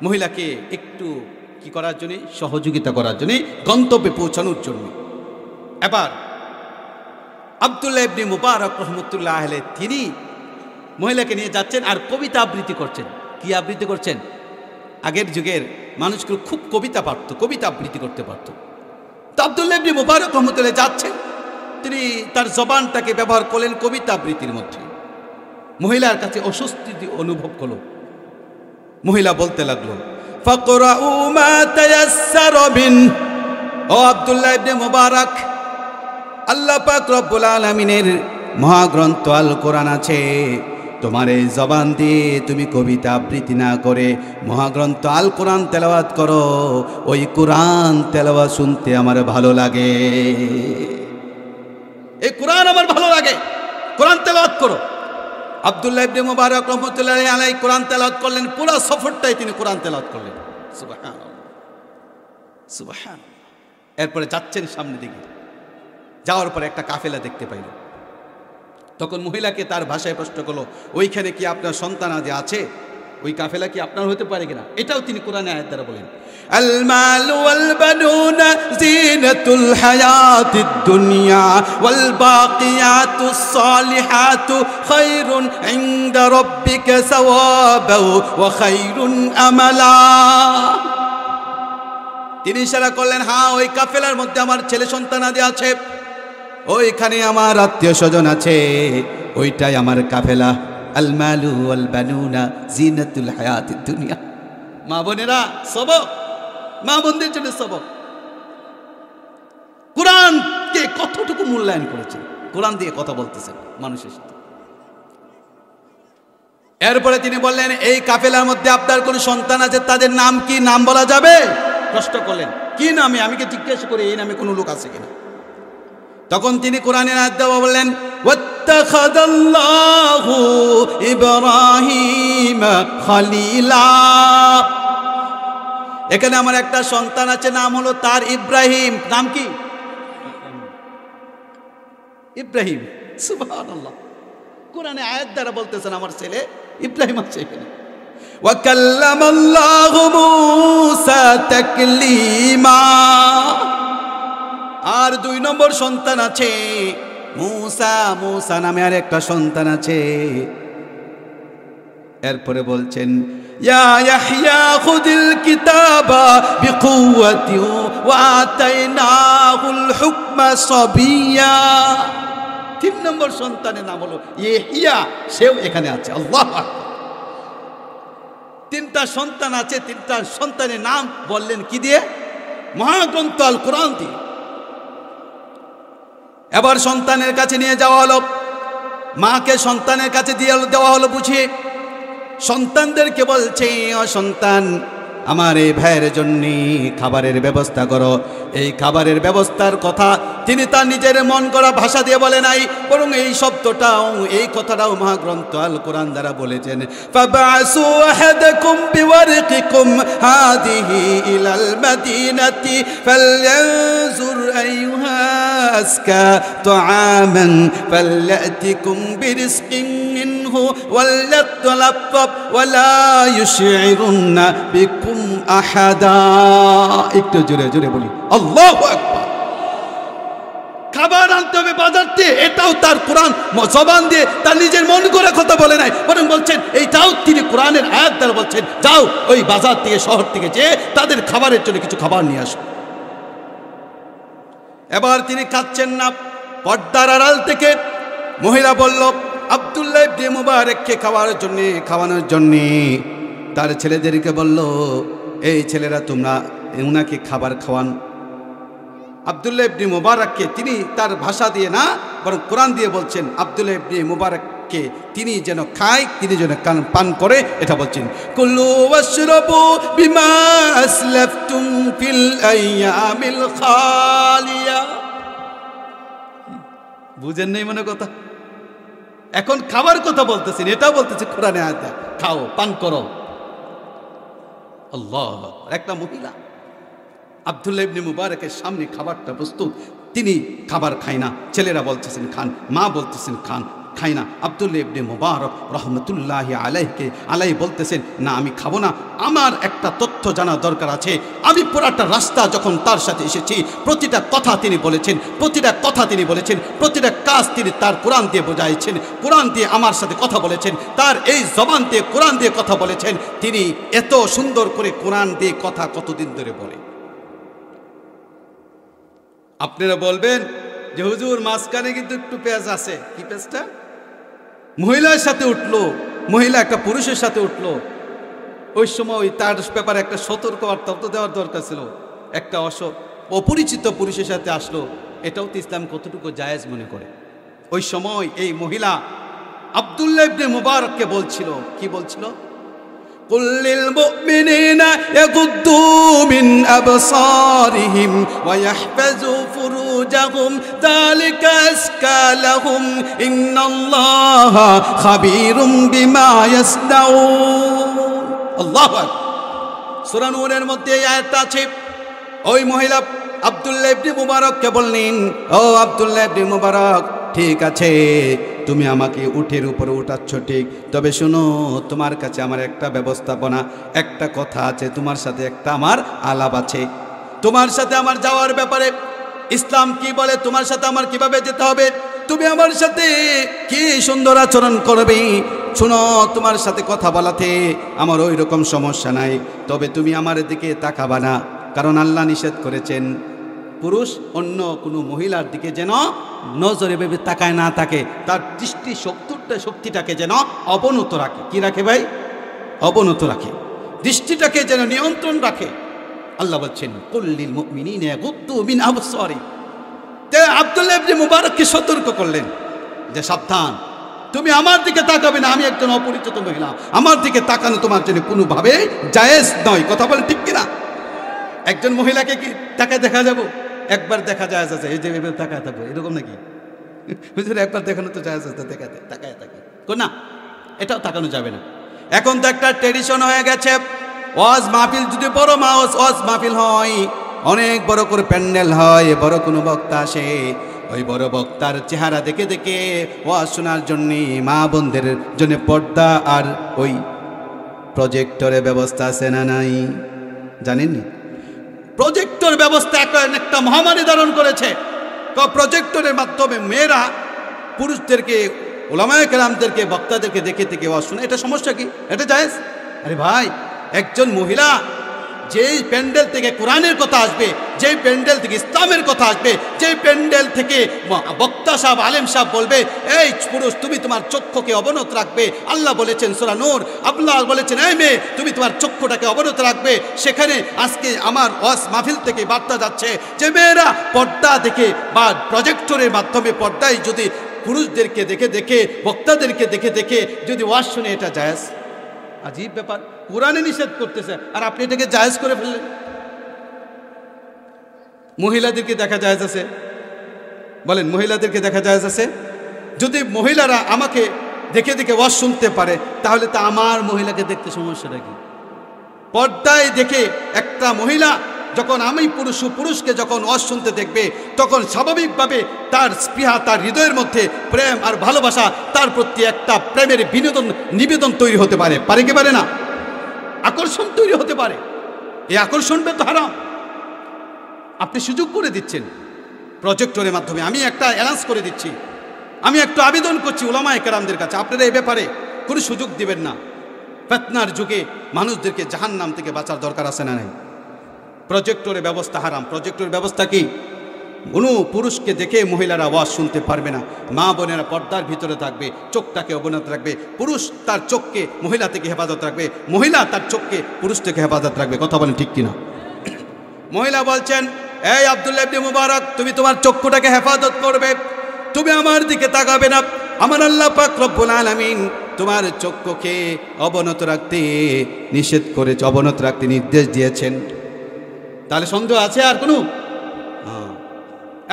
মহিলাকে একটু কি করার জন্য, সহযোগিতা করার জন্য, গন্তব্যে পৌঁছানোর জন্য। এবার আব্দুল্লাহ ইবনে মুবারক রাহমাতুল্লাহি আলাইহি তিনি মহিলাকে নিয়ে যাচ্ছেন আর কবিতা আবৃত্তি করছেন। কি আবৃত্তি করছেন? আগের যুগের মানুষগুলো খুব কবিতা পারত, কবিতা আবৃত্তি করতে পারত। তো আব্দুল্লাহ ইবনে মুবারক রহমতুল্লাহ যাচ্ছেন, তিনি তার জবানটাকে ব্যবহার করলেন কবিতা আবৃত্তির মধ্যে। মহিলার কাছে অস্বস্তি অনুভব করলো। মহিলা বলতে লাগলো, ফাকরাউ মা তায়াসসারা বিন, ও আব্দুল্লাহ ইবনে মুবারক, আল্লাহ পাক রব্বুল আলামিনের মহাগ্রন্থ আল কোরআন আছে, তোমার এই জবান দিয়ে তুমি কবিতা আবৃত্তি না করে মহাগ্রন্থ আল কোরআন তেলাওয়াত করো, ওই কোরআন তেলাওয়াত শুনতে আমার ভালো লাগে, এই কোরআন আমার ভালো লাগে, কোরআন তেলাওয়াত করো। আব্দুল্লাহ ইবনে মুবারক রহমতুল্লাহি আলাইহি কোরআন তেলাওয়াত করলেন, পুরো সফরটাই তিনি কোরআন তেলাওয়াত করলেন। সুবহানাল্লাহ, সুবহানাল্লাহ। এরপরে যাচ্ছেন সামনের দিকে, যাওয়ার পরে একটা কাফেলা দেখতে পাইল। তখন মহিলাকে তার ভাষায় প্রশ্ন করলো, ওইখানে কি আপনার সন্তান আজ আছে? ওই কাফেলা কি আপনার হতে পারে কিনা? এটাও তিনি কোরআনে আয়াত দ্বারা বলেন, আল মালু ওয়াল বানুনা জিনাতুল হায়াতিদ দুনিয়া ওয়াল বাকিয়াতুস সালিহাতু খায়রুন ইনদা রাব্বিকা সাওয়াবাও ওয়া খায়রুন আমালা। তিনি ইশারা করলেন, হ্যাঁ ওই কাফেলার মধ্যে আমার ছেলে সন্তান আদি আছে, ওইখানে আমার আত্মীয় স্বজন আছে, ওইটাই আমার কাফেলা। আল মালু ওয়াল বানুনা জিনাতুল হায়াতিদ দুনিয়া। মা বোনেরা, সবক, মা বোনদের জন্য সবক। কোরআনকে কতটুকু মূল্যায়ন করেছেন, কোরআন দিয়ে কথা বলতেছেন মানুষের সাথে। এরপরে তিনি বললেন, এই কাফেলার মধ্যে আপনার কোন সন্তান আছে, তাদের নাম কি? নাম বলা যাবে? প্রশ্ন করলেন, কি নামে? আমি কে জিজ্ঞাসা করি এই নামে কোনো লোক আছে কিনা। তখন তিনি কোরআনের আয়াত দিয়ে বললেন, ওয়াত্তাখাযাল্লাহু ইব্রাহিম খলিলা। এখানে আমার একটা সন্তান আছে, নাম হলো তার ইব্রাহিম। নাম কি? ইব্রাহিম। সুবহানাল্লাহ, কোরআনে আয়াত দ্বারা বলতেছেন আমার ছেলে ইব্রাহিম আছে এখানে। ওয়া কাল্লামাল্লাহু মূসা তাকলিমা। আর 2 নম্বর সন্তান আছে মূসা, মূসা নামে আর একটা সন্তান আছে। এরপরে বলছেন, ইয়া ইয়াহইয়া খুযিল কিতাবা বিকুওয়াতি ওয়া আতাইনাহুল হুকমা সাবিয়্যা। 3 নম্বর সন্তানের নাম হলো ইয়াহইয়া, সেও এখানে আছে। আল্লাহু আকবার। 3টা সন্তান আছে, 3টা সন্তানের নাম বললেন কি দিয়ে? মহাগ্রন্থ আল কোরআন দিয়ে। এবার সন্তানের কাছে নিয়ে যাওয়া হলো, মাকে সন্তানের কাছে দিয়ে দেওয়া হলো বুঝিয়ে। সন্তানদেরকে বলছে, ও সন্তান, আমার এই ভাইয়ের জন্য খাবারের ব্যবস্থা করো। এই খাবারের ব্যবস্থার কথা তিনি তার নিজের মন করা ভাষা দিয়ে বলে নাই, বরং এই শব্দটাও, এই কথাটাও মহাগ্রন্থ আল কোরআন দ্বারা বলেছেন, ফাবাসু আহাদাকুম বিওয়ারকিকুম হাদিহি ইলাল মাদিনাতি ফালয়ানজুর আইয়ুহা আসকা তুআমান ফালয়াতিকুম বিরিজকিন মিনহু ওয়ালাতালাফফ ওয়ালা ইউশঈরুন্না বিকুম আহাদা। একটু জোরে জোরে বলি আল্লাহু আকবার। খাবার আনতে হবে বাজার থেকে, এটাও তার কোরআন জবান দিয়ে তার নিজের মন করে কথা বলে নাই, বরং বলছেন এইটাও তিনি কোরআনের আয়াত দ্বারা বলছেন, যাও ওই বাজার থেকে, শহর থেকে যে তাদের খাবারের জন্য কিছু খাবার নিয়ে আসো। এবার তিনি খাচ্ছেন না, পর্দার আড়াল থেকে মহিলা বলল, আব্দুল্লাহ ইবনে মুবারককে খাওয়ানোর জন্য তার ছেলেদেরকে বলল, এই ছেলেরা তোমরা উনাকে খাবার খাওয়ান। আব্দুল্লাহ ইবনে মুবারককে তিনি তার ভাষা দিয়ে না, বরং কোরআন দিয়ে বলছেন, আব্দুল্লাহ ইবনে মুবারককে তিনি যেন খায়, তিনি যেন পান করে, এটা বলছেন। কুলু ওয়াশরাবু বিমা আসলাফতুম ফিল আইয়ামিল খালিয়া। বুঝেন নাই মনে কথা? এখন খাবার কথা বলতেছেন, এটাও বলতেছে কোরআনে আয়াত, খাও, পান করো। আল্লাহ। একটা মহিলা আব্দুল্লাহ ইবনে মুবারকের সামনে খাবারটা প্রস্তুত, তিনি খাবার খায় না। ছেলেরা বলতেছেন খান, মা বলতেছেন খান, খায় না। আব্দুল্লাহ ইবনে মুবারক রহমতুল্লাহি আলাইহি বলতেছেন, না আমি খাবো না। আমার একটা তথ্য তথ্য জানা দরকার আছে। আমি পুরাটা রাস্তা যখন তার সাথে এসেছি, প্রতিটা কথা তিনি বলেছেন, প্রতিটা কথা তিনি বলেছেন, প্রতিটা কাজ তিনি তার কোরআন দিয়ে বোঝাইছেন, কোরআন দিয়ে আমার সাথে কথা বলেছেন, তার এই জবান দিয়ে কোরআন দিয়ে কথা বলেছেন। তিনি এত সুন্দর করে কোরআন দিয়ে কথা কতদিন ধরে বলে। আপনারা বলবেন যে হুজুর মাঝখানে কিন্তু একটু পেঁয়াজ আছে। কি পেঁয়াজটা? মহিলার সাথে উঠলো, মহিলা একটা পুরুষের সাথে উঠলো, ওই সময় তার ব্যাপারে একটা সতর্কবার্তা তো দেওয়ার দরকার ছিল। একটা অপরিচিত পুরুষের সাথে আসলো, এটাও তো ইসলাম কতটুকু জায়েজ মনে করে। ওই সময় এই মহিলা আব্দুল্লাহ ইবনে মুবারককে বলছিল, কি বলছিল? قل للمؤمنين يغضوا من أبصارهم ويحفظوا فروجهم ذلك أزكى لهم إن الله خبير بما يصنعون। আল্লাহু আকবার। সূরা নূরের মধ্যে এই আয়াতটা আছে। ওই মহিলা আব্দুল্লাহ ইবনে মুবারককে বললেন, ও আব্দুল্লাহ ইবনে মুবারক, ঠিক আছে তুমি আমাকে উটের উপরে উঠাচ্ছ ঠিক, তবে শোনো তোমার কাছে আমার একটা ব্যবস্থাপনা, একটা কথা আছে, তোমার সাথে একটা আমার আলাপ আছে, তোমার সাথে আমার যাওয়ার ব্যাপারে ইসলাম কি বলে, তোমার সাথে আমার কিভাবে যেতে হবে, তুমি আমার সাথে কি সুন্দর আচরণ করবে। শোনো, তোমার সাথে কথা বলাতে আমার ওই রকম সমস্যা নাই, তবে তুমি আমার দিকে তাকাবা না, কারণ আল্লাহ নিষেধ করেছেন পুরুষ অন্য কোনো মহিলার দিকে যেন নজরে ভেবে তাকায় না থাকে, তার দৃষ্টি শক্তিটাকে যেন অবনত রাখে। কি রাখে ভাই? অবনত রাখে, দৃষ্টিটাকে যেন নিয়ন্ত্রণ রাখে। আল্লাহ বলছেন কুল্লিল মুমিনিনা ইয়াগুদ্দু মিন আবসারিহিম। তে আব্দুল্লাহ ইবনে মুবারককে সতর্ক করলেন যে সাবধান, তুমি আমার দিকে তাকাবে না, আমি একজন অপরিচিত মহিলা, আমার দিকে তাকানো তোমার জন্য কোনোভাবে জায়েজ নয়। কথা বলে ঠিক কিনা? একজন মহিলাকে কি তাকায় দেখা যাবো? একবার দেখা যায় আছে, এই যে তাকায় থাকবো এরকম নাকি? বুঝলেন, একবার দেখানো তো যায় আছে, দেখাতে তাকায় থাকে না, এটাও তাকানো যাবে না। এখন তো একটা ট্রেডিশন হয়ে গেছে, ওয়াজ মাহফিল যদি বড় ওয়াজ মাহফিল হয়, অনেক বড় করে প্যান্ডেল হয়, বড় কোনো বক্তা আসে, ওই বড় বক্তার চেহারা দেখে দেখে ওয়াজ শোনার জন্যে মা বোনদের জন্য পর্দা আর ওই প্রজেক্টরের ব্যবস্থা আছে না নাই জানেননি? প্রজেক্টর ব্যবস্থা একটা মহামারী ধারণ করেছে। প্রজেক্টরের মাধ্যমে মেয়েরা পুরুষদেরকে, ওলামায়ে কেরামদেরকে, বক্তাদেরকে দেখে থেকে ওয়াজ শোনে। এটা সমস্যা কি? এটা জায়েজ? আরে ভাই, একজন মহিলা যেই প্যান্ডেল থেকে কোরআনের কথা আসবে, যেই প্যান্ডেল থেকে ইসলামের কথা আসবে, যেই প্যান্ডেল থেকে বক্তা সাহেব, আলেম সাহেব বলবে, এই পুরুষ তুমি তোমার চক্ষুকে অবনত রাখবে, আল্লাহ বলেছেন সূরা নূর, আল্লাহ বলেছেন এই মেয়ে তুমি তোমার চক্ষুটাকে অবনত রাখবে। সেখানে আজকে আমার ওয়াজ মাহফিল থেকে বার্তা যাচ্ছে যে মেয়েরা পর্দা দেখে বা প্রজেক্টরের মাধ্যমে পর্দায় যদি পুরুষদেরকে দেখে দেখে, বক্তাদেরকে দেখে দেখে যদি ওয়াজ শুনে, এটা জায়েজ? আজীব ব্যাপার, কোরআনে নিষেধ করতেছে আর আপনি এটাকে জায়েজ করে ফেললেন। মহিলাদেরকে দেখা জায়েজ আছে? বলেন, মহিলাদেরকে দেখা জায়েজ আছে? যদি মহিলারা আমাকে দেখে দেখে ওয়াজ শুনতে পারে, তাহলে তা আমার মহিলাকে দেখতে সমস্যাটা কি? পর্দায় দেখে একটা মহিলা যখন আমি পুরুষকে যখন ওয়াজ শুনতে দেখবে, তখন স্বাভাবিকভাবে তার স্পৃহা, তার হৃদয়ের মধ্যে প্রেম আর ভালোবাসা, তার প্রতি একটা প্রেমের নিবেদন তৈরি হতে পারে, পারে কি পারে না? আকর্ষণ তৈরি হতে পারে। এই আকর্ষণটা তো হারাম। আপনি সুযোগ করে দিচ্ছেন প্রজেক্টরের মাধ্যমে। আমি একটা অ্যানাউন্স করে দিচ্ছি, আমি একটা আবেদন করছি উলামায়ে কেরামদের কাছে, আপনারা এই ব্যাপারে কোনো সুযোগ দিবেন না। ফিতনার যুগে মানুষদেরকে জাহান্নাম থেকে বাঁচার দরকার আছে না নাই? প্রজেক্টরের ব্যবস্থা হারাম। প্রজেক্টরের ব্যবস্থা কি? কোনো পুরুষকে দেখে মহিলারা ওয়াজ শুনতে পারবে না। মা বোনেরা পর্দার ভিতরে থাকবে, চোখটাকে অবনত রাখবে। পুরুষ তার চোখকে মহিলা থেকে হেফাজত রাখবে, মহিলা তার চোখকে পুরুষ থেকে হেফাজত রাখবে। কথা বলেন ঠিক কিনা? মহিলা বলছেন, এই আব্দুল্লাহ ইবনে মুবারক, তুমি তোমার চক্ষুটাকে হেফাজত করবে, তুমি আমার দিকে তাকাবে না। আমার আল্লাহ পাক রব্বুল আলামিন তোমার চক্ষুকে অবনত রাখতে নিষেধ করেছে, অবনত রাখতে নির্দেশ দিয়েছেন। তাহলে সন্দেহ আছে আর কোনো?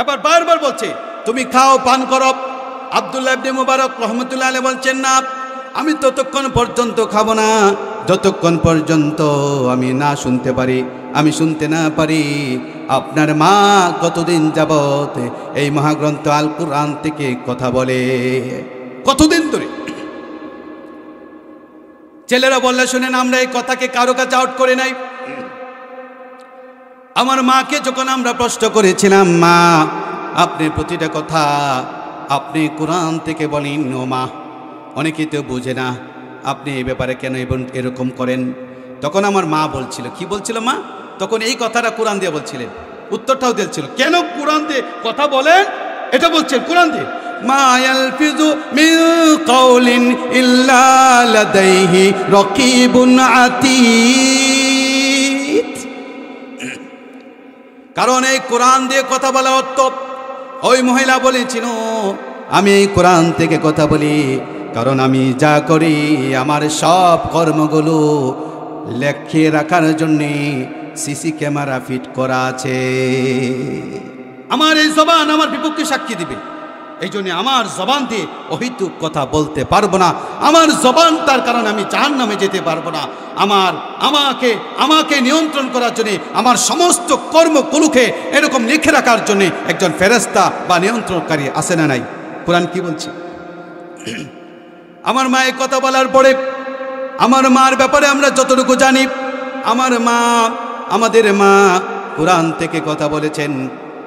এবার বারবার বলছে তুমি খাও, পান করো। আব্দুল্লাহ ইবনে মুবারক রহমতুল্লাহ আলাইহি বলছেন, না, আমি ততক্ষণ পর্যন্ত খাবো না যতক্ষণ পর্যন্ত আমি না শুনতে পারি, আমি শুনতে না পারি আপনার মা কতদিন যাবত এই মহাগ্রন্থ আল কুরআন থেকে কথা বলে। কতদিন ধরে? ছেলেরা বললে, শুনেন, আমরা এই কথাকে কারো কাছে আউট করে নাই। আমার মাকে যখন আমরা প্রশ্ন করেছিলাম, মা আপনি প্রতিটা কথা আপনি কোরআন থেকে বলেন, ও মা অনেকেই তো বুঝে না, আপনি এই ব্যাপারে কেন এরকম করেন? তখন আমার মা বলছিল, কি বলছিল মা? তখন এই কথাটা কোরআন দিয়ে বলছিলেন, উত্তরটাও দিয়েছিল, কেন কোরআন দিয়ে কথা বলেন এটা বলছেন কোরআন দিয়ে। মা ইয়ালফিযু মিন কাওলিন ইল্লা লাদাইহি রাকিবুন আতীদ। কারণ এই কোরআন দিয়ে কথা বলা অর্থ, ওই মহিলা বলেছিল, আমি এই কোরআন থেকে কথা বলি কারণ আমি যা করি আমার সব কর্মগুলো লেখিয়ে রাখার জন্যে সিসি ক্যামেরা ফিট করা আছে। আমার এই জবান আমার বিপক্ষে সাক্ষী দিবে, এই জন্য আমার জবান দিয়ে অহেতুক কথা বলতে পারবো না। আমার জবান তার কারণে আমি জাহান্নামে যেতে পারবো না। আমাকে নিয়ন্ত্রণ করার জন্য, আমার সমস্ত কর্মগুলোকে এরকম লিখে রাখার জন্য একজন ফেরেশতা বা নিয়ন্ত্রণকারী আছে না নাই? কোরআন কি বলছে? আমার মা এই কথা বলার পরে, আমার মার ব্যাপারে আমরা যতটুকু জানি, আমাদের মা কোরআন থেকে কথা বলেছেন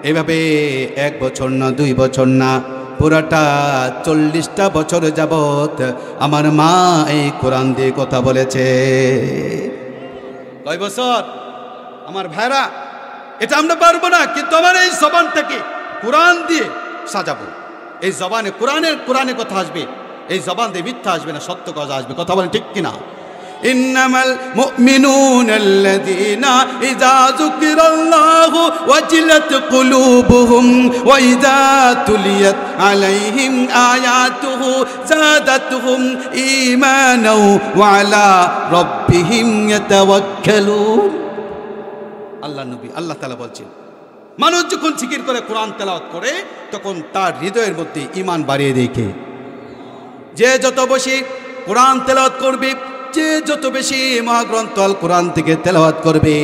এভাবে 1 বছর না 2 বছর না, পুরাটা 40টা বছর যাবত আমার মা এই কোরআন দিয়ে কথা বলেছে। কয় বছর? আমার ভাইরা, এটা আমরা পারবো না, কিন্তু আমার এই জবানটাকে কোরআন দিয়ে সাজাবো। এই জবানে কোরআনে কথা আসবে, এই জবান দিয়ে মিথ্যা আসবে না, সত্য কথা আসবে। কথা বলেন ঠিক কিনা? ইন্নামাল মুমিনুনাল্লাযীনা ইযা যুকিরাল্লাহু ওয়াজিলাত কুলুবুহুম ওয়া ইযা তুলিয়াত আলাইহিম আয়াতুহু যাদাতুহুম ঈমানাও ওয়া আলা রাব্বিহিম ইয়াতাওয়াক্কালুন। আল্লাহ তাআলা বলছেন, মানুষ যখন জিকির করে, কোরআন তেলাওয়াত করে, তখন তার হৃদয়ের মধ্যে ঈমান বাড়িয়ে দেয় কে? যে যত বেশি কোরআন তেলাওয়াত করবে, যে যত বেশি মহাগ্রন্থ আল কোরআন থেকে তেলাওয়াত করবে,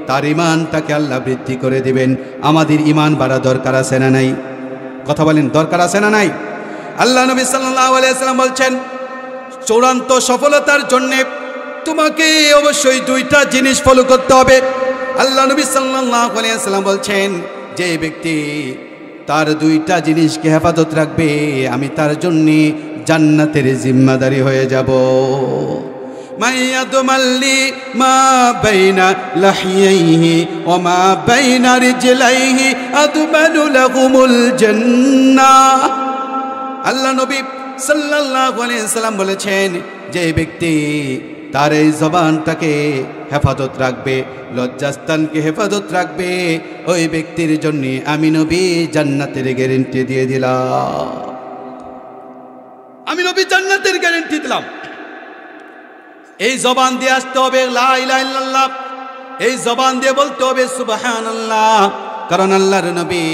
তার ঈমানটাকে আল্লাহ বৃদ্ধি করে দিবেন। আমাদের ঈমান বাড়া দরকার আছে না নাই? কথা বলেন, দরকার আছে না নাই? আল্লাহ নবী সাল্লাল্লাহু আলাইহি ওয়াসাল্লাম বলছেন, চূড়ান্ত সফলতার জন্য তোমাকে অবশ্যই 2টা জিনিস ফলো করতে হবে। আল্লাহ নবী সাল্লাল্লাহু আলাইহি ওয়াসাল্লাম বলছেন, যে ব্যক্তি তার 2টা জিনিসকে হেফাজত রাখবে, আমি তার জন্য জান্নাতের জিম্মাদারি হয়ে যাব। মাইয়াদমাল্লি মা বাইনা লাহিয়াইহি ওয়া মা বাইনা রিজলাইহি আদমানু লাহুমুল জান্নাহ। আল্লাহ নবী সাল্লাল্লাহু আলাইহি ওয়াসাল্লাম বলেছেন, যে ব্যক্তি তার এই জবানটাকে হেফাজত রাখবে, লজ্জাস্থানকে হেফাজত রাখবে, ওই ব্যক্তির জন্য আমি নবী জান্নাতের গ্যারান্টি দিয়ে দিলাম। আমি নবী জান্নাতের গ্যারান্টি দিলাম। এই জবান দিয়ে আসতে হবে লা ইলাহা ইল্লাল্লাহ, এই জবান দিয়ে বলতে হবে সুবহানাল্লাহ। কারণ আল্লাহর নবী,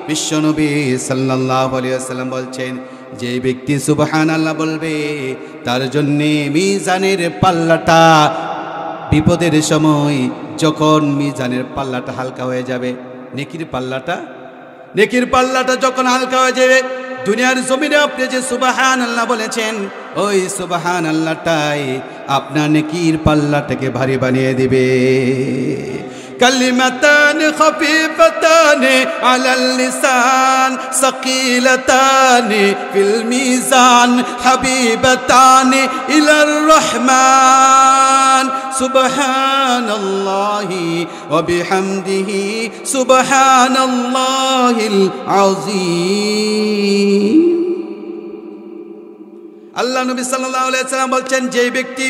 বিশ্ব নবী সাল্লাল্লাহু আলাইহি ওয়াসাল্লাম বলছেন, যে ব্যক্তি সুবহানাল্লাহ বলবে, তার জন্য মিজানের পাল্লাটা, বিপদের সময় যখন মিজানের পাল্লাটা হালকা হয়ে যাবে, নেকির পাল্লাটা যখন হালকা হয়ে যাবে, দুনিয়ার জমিনে আপনি যে সুবহানাল্লাহ বলেছেন, ওই সুবহানাল্লাহটাই আপনার নেকির পাল্লাটাকে ভারী বানিয়ে দিবে। كلمتان خفيفتان على اللسان ثقيلتان في الميزان حبيبتان إلى الرحمن سبحان الله وبحمده سبحان الله العظيم। আল্লাহ নবী সাল্লাল্লাহু আলাইহি ওয়াসাল্লাম বলছেন, যে ব্যক্তি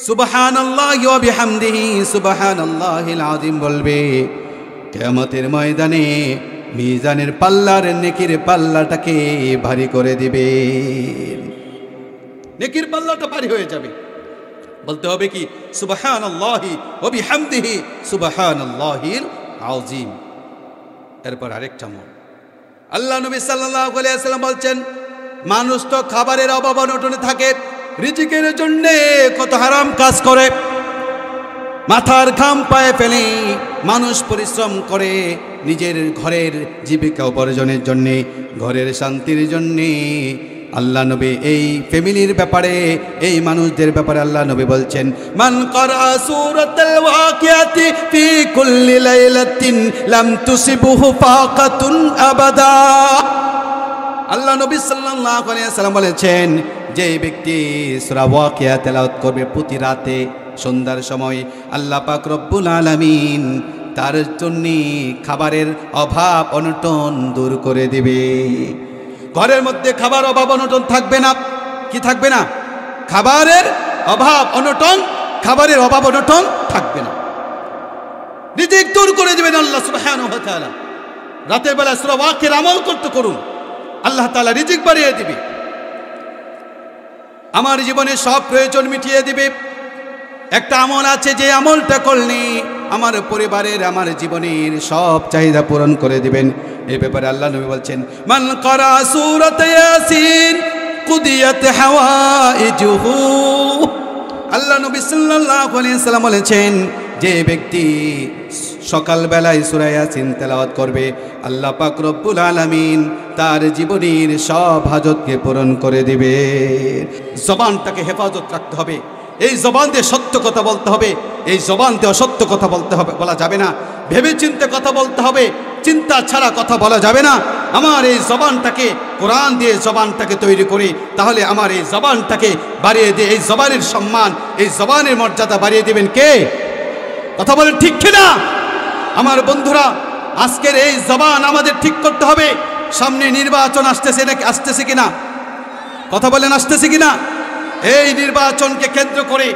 সুবহানাল্লাহি ওয়া বিহামদিহি সুবহানাল্লাহিল আযীম বলবে, কিয়ামতের ময়দানে মিজানের পাল্লার নেকির পাল্লাটাকে ভারী করে দিবে। নেকির পাল্লাটা ভারী হয়ে যাবে। বলতে হবে কি? সুবহানাল্লাহি ওয়া বিহামদিহি সুবহানাল্লাহিল আযীম। এরপর আরেকটা মন, আল্লাহ নবী সাল্লাল্লাহু আলাইহি ওয়াসাল্লাম বলছেন, মানুষ তো খাবারের অভাব অনটনে থাকে, রিজিকের জন্য কত হারাম কাজ করে, মাথার ঘাম পায়ে ফেলে মানুষ পরিশ্রম করে নিজের ঘরের জীবিকা উপার্জনের জন্যে, ঘরের শান্তির জন্যে, আল্লাহ নবী এই ফ্যামিলির ব্যাপারে, এই মানুষদের ব্যাপারে আল্লাহ নবী বলছেন, মান ক্বারা সূরাতাল ওয়াকিয়াতি ফি কুল্লি লাইলাতিন লাম তুসিবহু ফাকাতুন আবাদা। আল্লাহ নবী সাল্লাল্লাহু আলাইহি ওয়াসাল্লাম বলেছেন, যে ব্যক্তি সূরা ওয়াকিয়া তেলাওয়াত করবে প্রতি রাতে সন্ধ্যার সময়, আল্লাহ পাক রব্বুল আলামিন তার জন্য খাবারের অভাব অনটন দূর করে দিবে। ঘরের মধ্যে খাবার অভাব অনটন থাকবে না। কি থাকবে না? খাবারের অভাব অনটন, খাবারের অভাব অনটন থাকবে না। রিজিক দূর করে দিবেন আল্লাহ সুবহানাহু ওয়া তাআলা। রাতের বেলা সূরা ওয়াকিয়ার আমল করতে করুন, আল্লাহ তাআলা রিজিক বাড়িয়ে দিবে, আমার জীবনে সব প্রয়োজন মিটিয়ে দিবে। একটা আমল আছে, যে আমলটা করলে আমার পরিবারের, আমার জীবনের সব চাহিদা পূরণ করে দিবেন। এই ব্যাপারে আল্লাহ নবী বলছেন, মান ক্বারা সূরাত ইয়াসিন কুদিয়াত হাওয়াইজুহু। আল্লাহ নবী সাল্লাল্লাহু আলাইহি ওয়াসাল্লাম বলেছেন, যে ব্যক্তি সকালবেলায় সূরা ইয়াসিন তেলাওয়াত করবে, আল্লাহ পাক রব্বুল আলামিন তার জীবনের সব হাজতকে পূরণ করে দিবে। জবানটাকে হেফাজত রাখতে হবে। এই জবান দিয়ে সত্য কথা বলতে হবে, এই জবান দিয়ে অসত্য কথা বলতে হবে, বলা যাবে না। ভেবে চিন্তে কথা বলতে হবে, চিন্তা ছাড়া কথা বলা যাবে না। আমার এই জবানটাকে কোরআন দিয়ে জবানটাকে তৈরি করি, তাহলে আমার এই জবানটাকে বাড়িয়ে দিয়ে এই জবানের সম্মান, এই জবানের মর্যাদা বাড়িয়ে দিবেন কে? কথা বলেন ঠিক কিনা? আমার বন্ধুরা, আজকের এই জবান আমাদের ঠিক করতে হবে। সামনে নির্বাচন আসতেছে, নাকি আসতেছে কিনা? কথা বলেন আসতেছে কিনা? এই নির্বাচনকে কেন্দ্র করে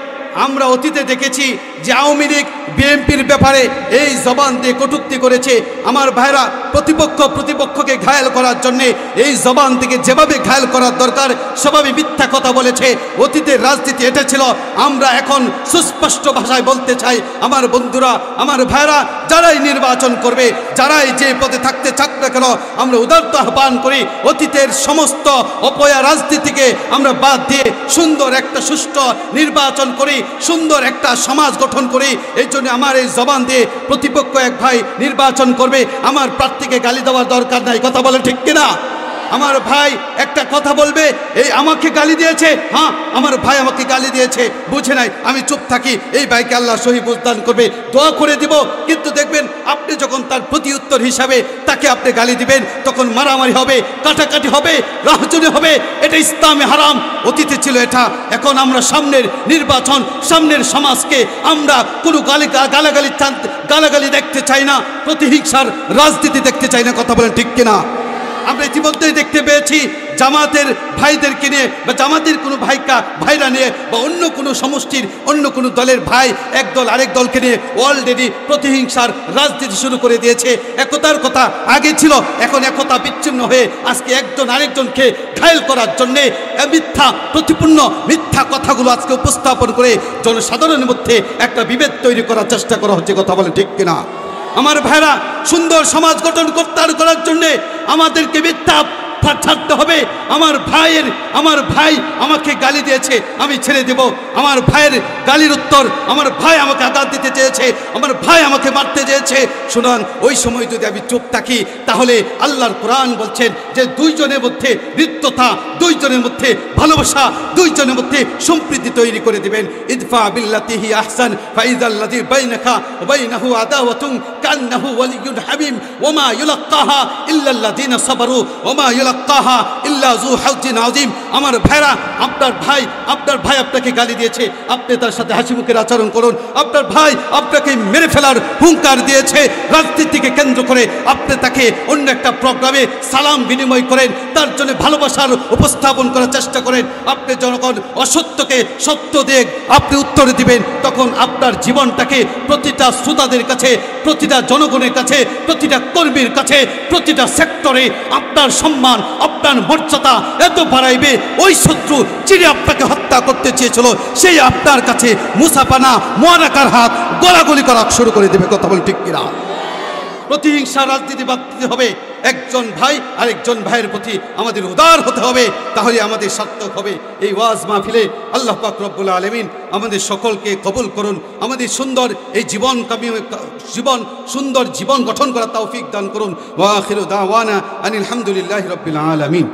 আমরা অতীতে দেখেছি যে আওয়ামী লীগ বিএনপির ব্যাপারে এই জবান দিয়ে কটূক্তি করেছে। আমার ভাইরা, প্রতিপক্ষকে ঘায়েল করার জন্যে এই জবান থেকে যেভাবে ঘায়েল করার দরকার সেভাবে মিথ্যা কথা বলেছে। অতীতের রাজনীতি এটা ছিল। আমরা এখন সুস্পষ্ট ভাষায় বলতে চাই, আমার বন্ধুরা, আমার ভাইরা, যারাই নির্বাচন করবে, যারাই যে পদে থাকতে চাক না কেন, আমরা উদারত আহ্বান করি, অতীতের সমস্ত অপয়া রাজনীতিকে আমরা বাদ দিয়ে সুন্দর একটা সুষ্ঠু নির্বাচন করি, সুন্দর একটা সমাজ গঠন করি। এই জন্য আমার এই জবান দিয়ে প্রতিপক্ষ এক ভাই নির্বাচন করবে, আমার প্রার্থীকে গালি দেওয়ার দরকার নাই। কথা বলে ঠিক কিনা? আমার ভাই একটা কথা বলবে, এই আমাকে গালি দিয়েছে, হ্যাঁ আমার ভাই আমাকে গালি দিয়েছে, বুঝে নাই, আমি চুপ থাকি, এই ভাইকে আল্লাহ সহি বুঝদান করবে, দোয়া করে দিব। কিন্তু দেখবেন আপনি যখন তার প্রতি উত্তর হিসাবে তাকে আপনি গালি দিবেন, তখন মারামারি হবে, কাটাকাটি হবে, রাহজনি হবে। এটা ইসলামে হারাম। অতীতে ছিল এটা। এখন আমরা সামনের নির্বাচন, সামনের সমাজকে আমরা কোনো গালাগালি দেখতে চাই না, প্রতিহিংসার রাজনীতি দেখতে চাই না। কথা বলেন ঠিক কিনা? আমরা ইতিমধ্যেই দেখতে পেয়েছি জামাতের ভাইদেরকে নিয়ে, বা জামাতের কোনো ভাইরা নিয়ে, বা অন্য কোনো সমষ্টির অন্য কোনো দলের ভাই এক দল আরেক দলকে নিয়ে অলরেডি প্রতিহিংসার রাজনীতি শুরু করে দিয়েছে। একতার কথা আগে ছিল, এখন একতা বিচ্ছিন্ন হয়ে আজকে একজন আরেকজনকে ঘায়েল করার জন্যে মিথ্যা প্রতিপূর্ণ মিথ্যা কথাগুলো আজকে উপস্থাপন করে জনসাধারণের মধ্যে একটা বিভেদ তৈরি করার চেষ্টা করা হচ্ছে। কথা বলে ঠিক কিনা? আমার ভাইরা, সুন্দর সমাজ গঠন করার জন্যে আমাদেরকে মিথ্যা ছাড়তে হবে। আমার ভাই আমাকে গালি দিয়েছে, আমি ছেড়ে দেব। আমার ভাইয়ের গালির উত্তর, আমার ভাই আমাকে আঘাত দিতে চেয়েছে, আমার ভাই আমাকে মারতে চেয়েছে, শুনুন, ওই সময় যদি আমি চুপ থাকি, তাহলে আল্লাহর কোরআন বলছেন যে দুইজনের মধ্যে হৃদ্যতা, দুইজনের মধ্যে ভালোবাসা, দুইজনের মধ্যে সম্প্রীতি তৈরি করে দিবেন। ইদফা বিল্লাতি হি আহসান ফাইযাল্লাযী বাইনাকা ওয়া বাইনাহু আদাওয়াতুন কান্নাহু ওয়ালিয়্যুন হামীম ওয়া মা ইউলাক্কাহা ইল্লাল্লাযীনা সাবারু ওয়া মা ইউলাক্কাহা ইল্লা যু হায্জিন আযীম। আমার ভাইরা, আপনার ভাই আপনাকে গালি দিয়েছে, আপনি তার সাথে হাসি মুখের আচরণ করুন। আপনার ভাই আপনাকে মেরে ফেলার হুঙ্কার দিয়েছে, রাজনীতিকে কেন্দ্র করে আপনি তাকে অন্য একটা প্রোগ্রামে সালাম বিনিময় করেন, তার জন্য ভালোবাসার উপস্থাপন করার চেষ্টা করেন। আপনি যখন অসত্যকে সত্য দিয়ে আপনি উত্তর দিবেন, তখন আপনার জীবনটাকে প্রতিটা শ্রোতাদের কাছে, প্রতিটা জনগণের কাছে, প্রতিটা কর্মীর কাছে, প্রতিটা সেক্টরে আপনার সম্মান, আপনার মর্যাদা এত বাড়াইবে, ওই শত্রু যিনি আপনাকে হত্যা করতে চেয়েছিল সেই আপনার কাছে মুসাফানা মোয়ারাকার হাত গলাগলি করা শুরু করে দেবে। কথা বল ঠিক কিনা? প্রতিহিংসা রাজনীতি বাদ দিতে হবে। একজন ভাই আরেকজন ভাইয়ের প্রতি আমাদের উদার হতে হবে, তাহলে আমাদের সার্থক হবে। এই ওয়াজ মাহফিলে আল্লাহ পাক রব্বুল আলামিন আমাদের সকলকে কবুল করুন, আমাদের সুন্দর এই সুন্দর জীবন গঠন করার তৌফিক দান করুন। ওয়া আখিরু দাওয়ানা আনিল হামদুলিল্লাহি রাব্বিল আলামিন।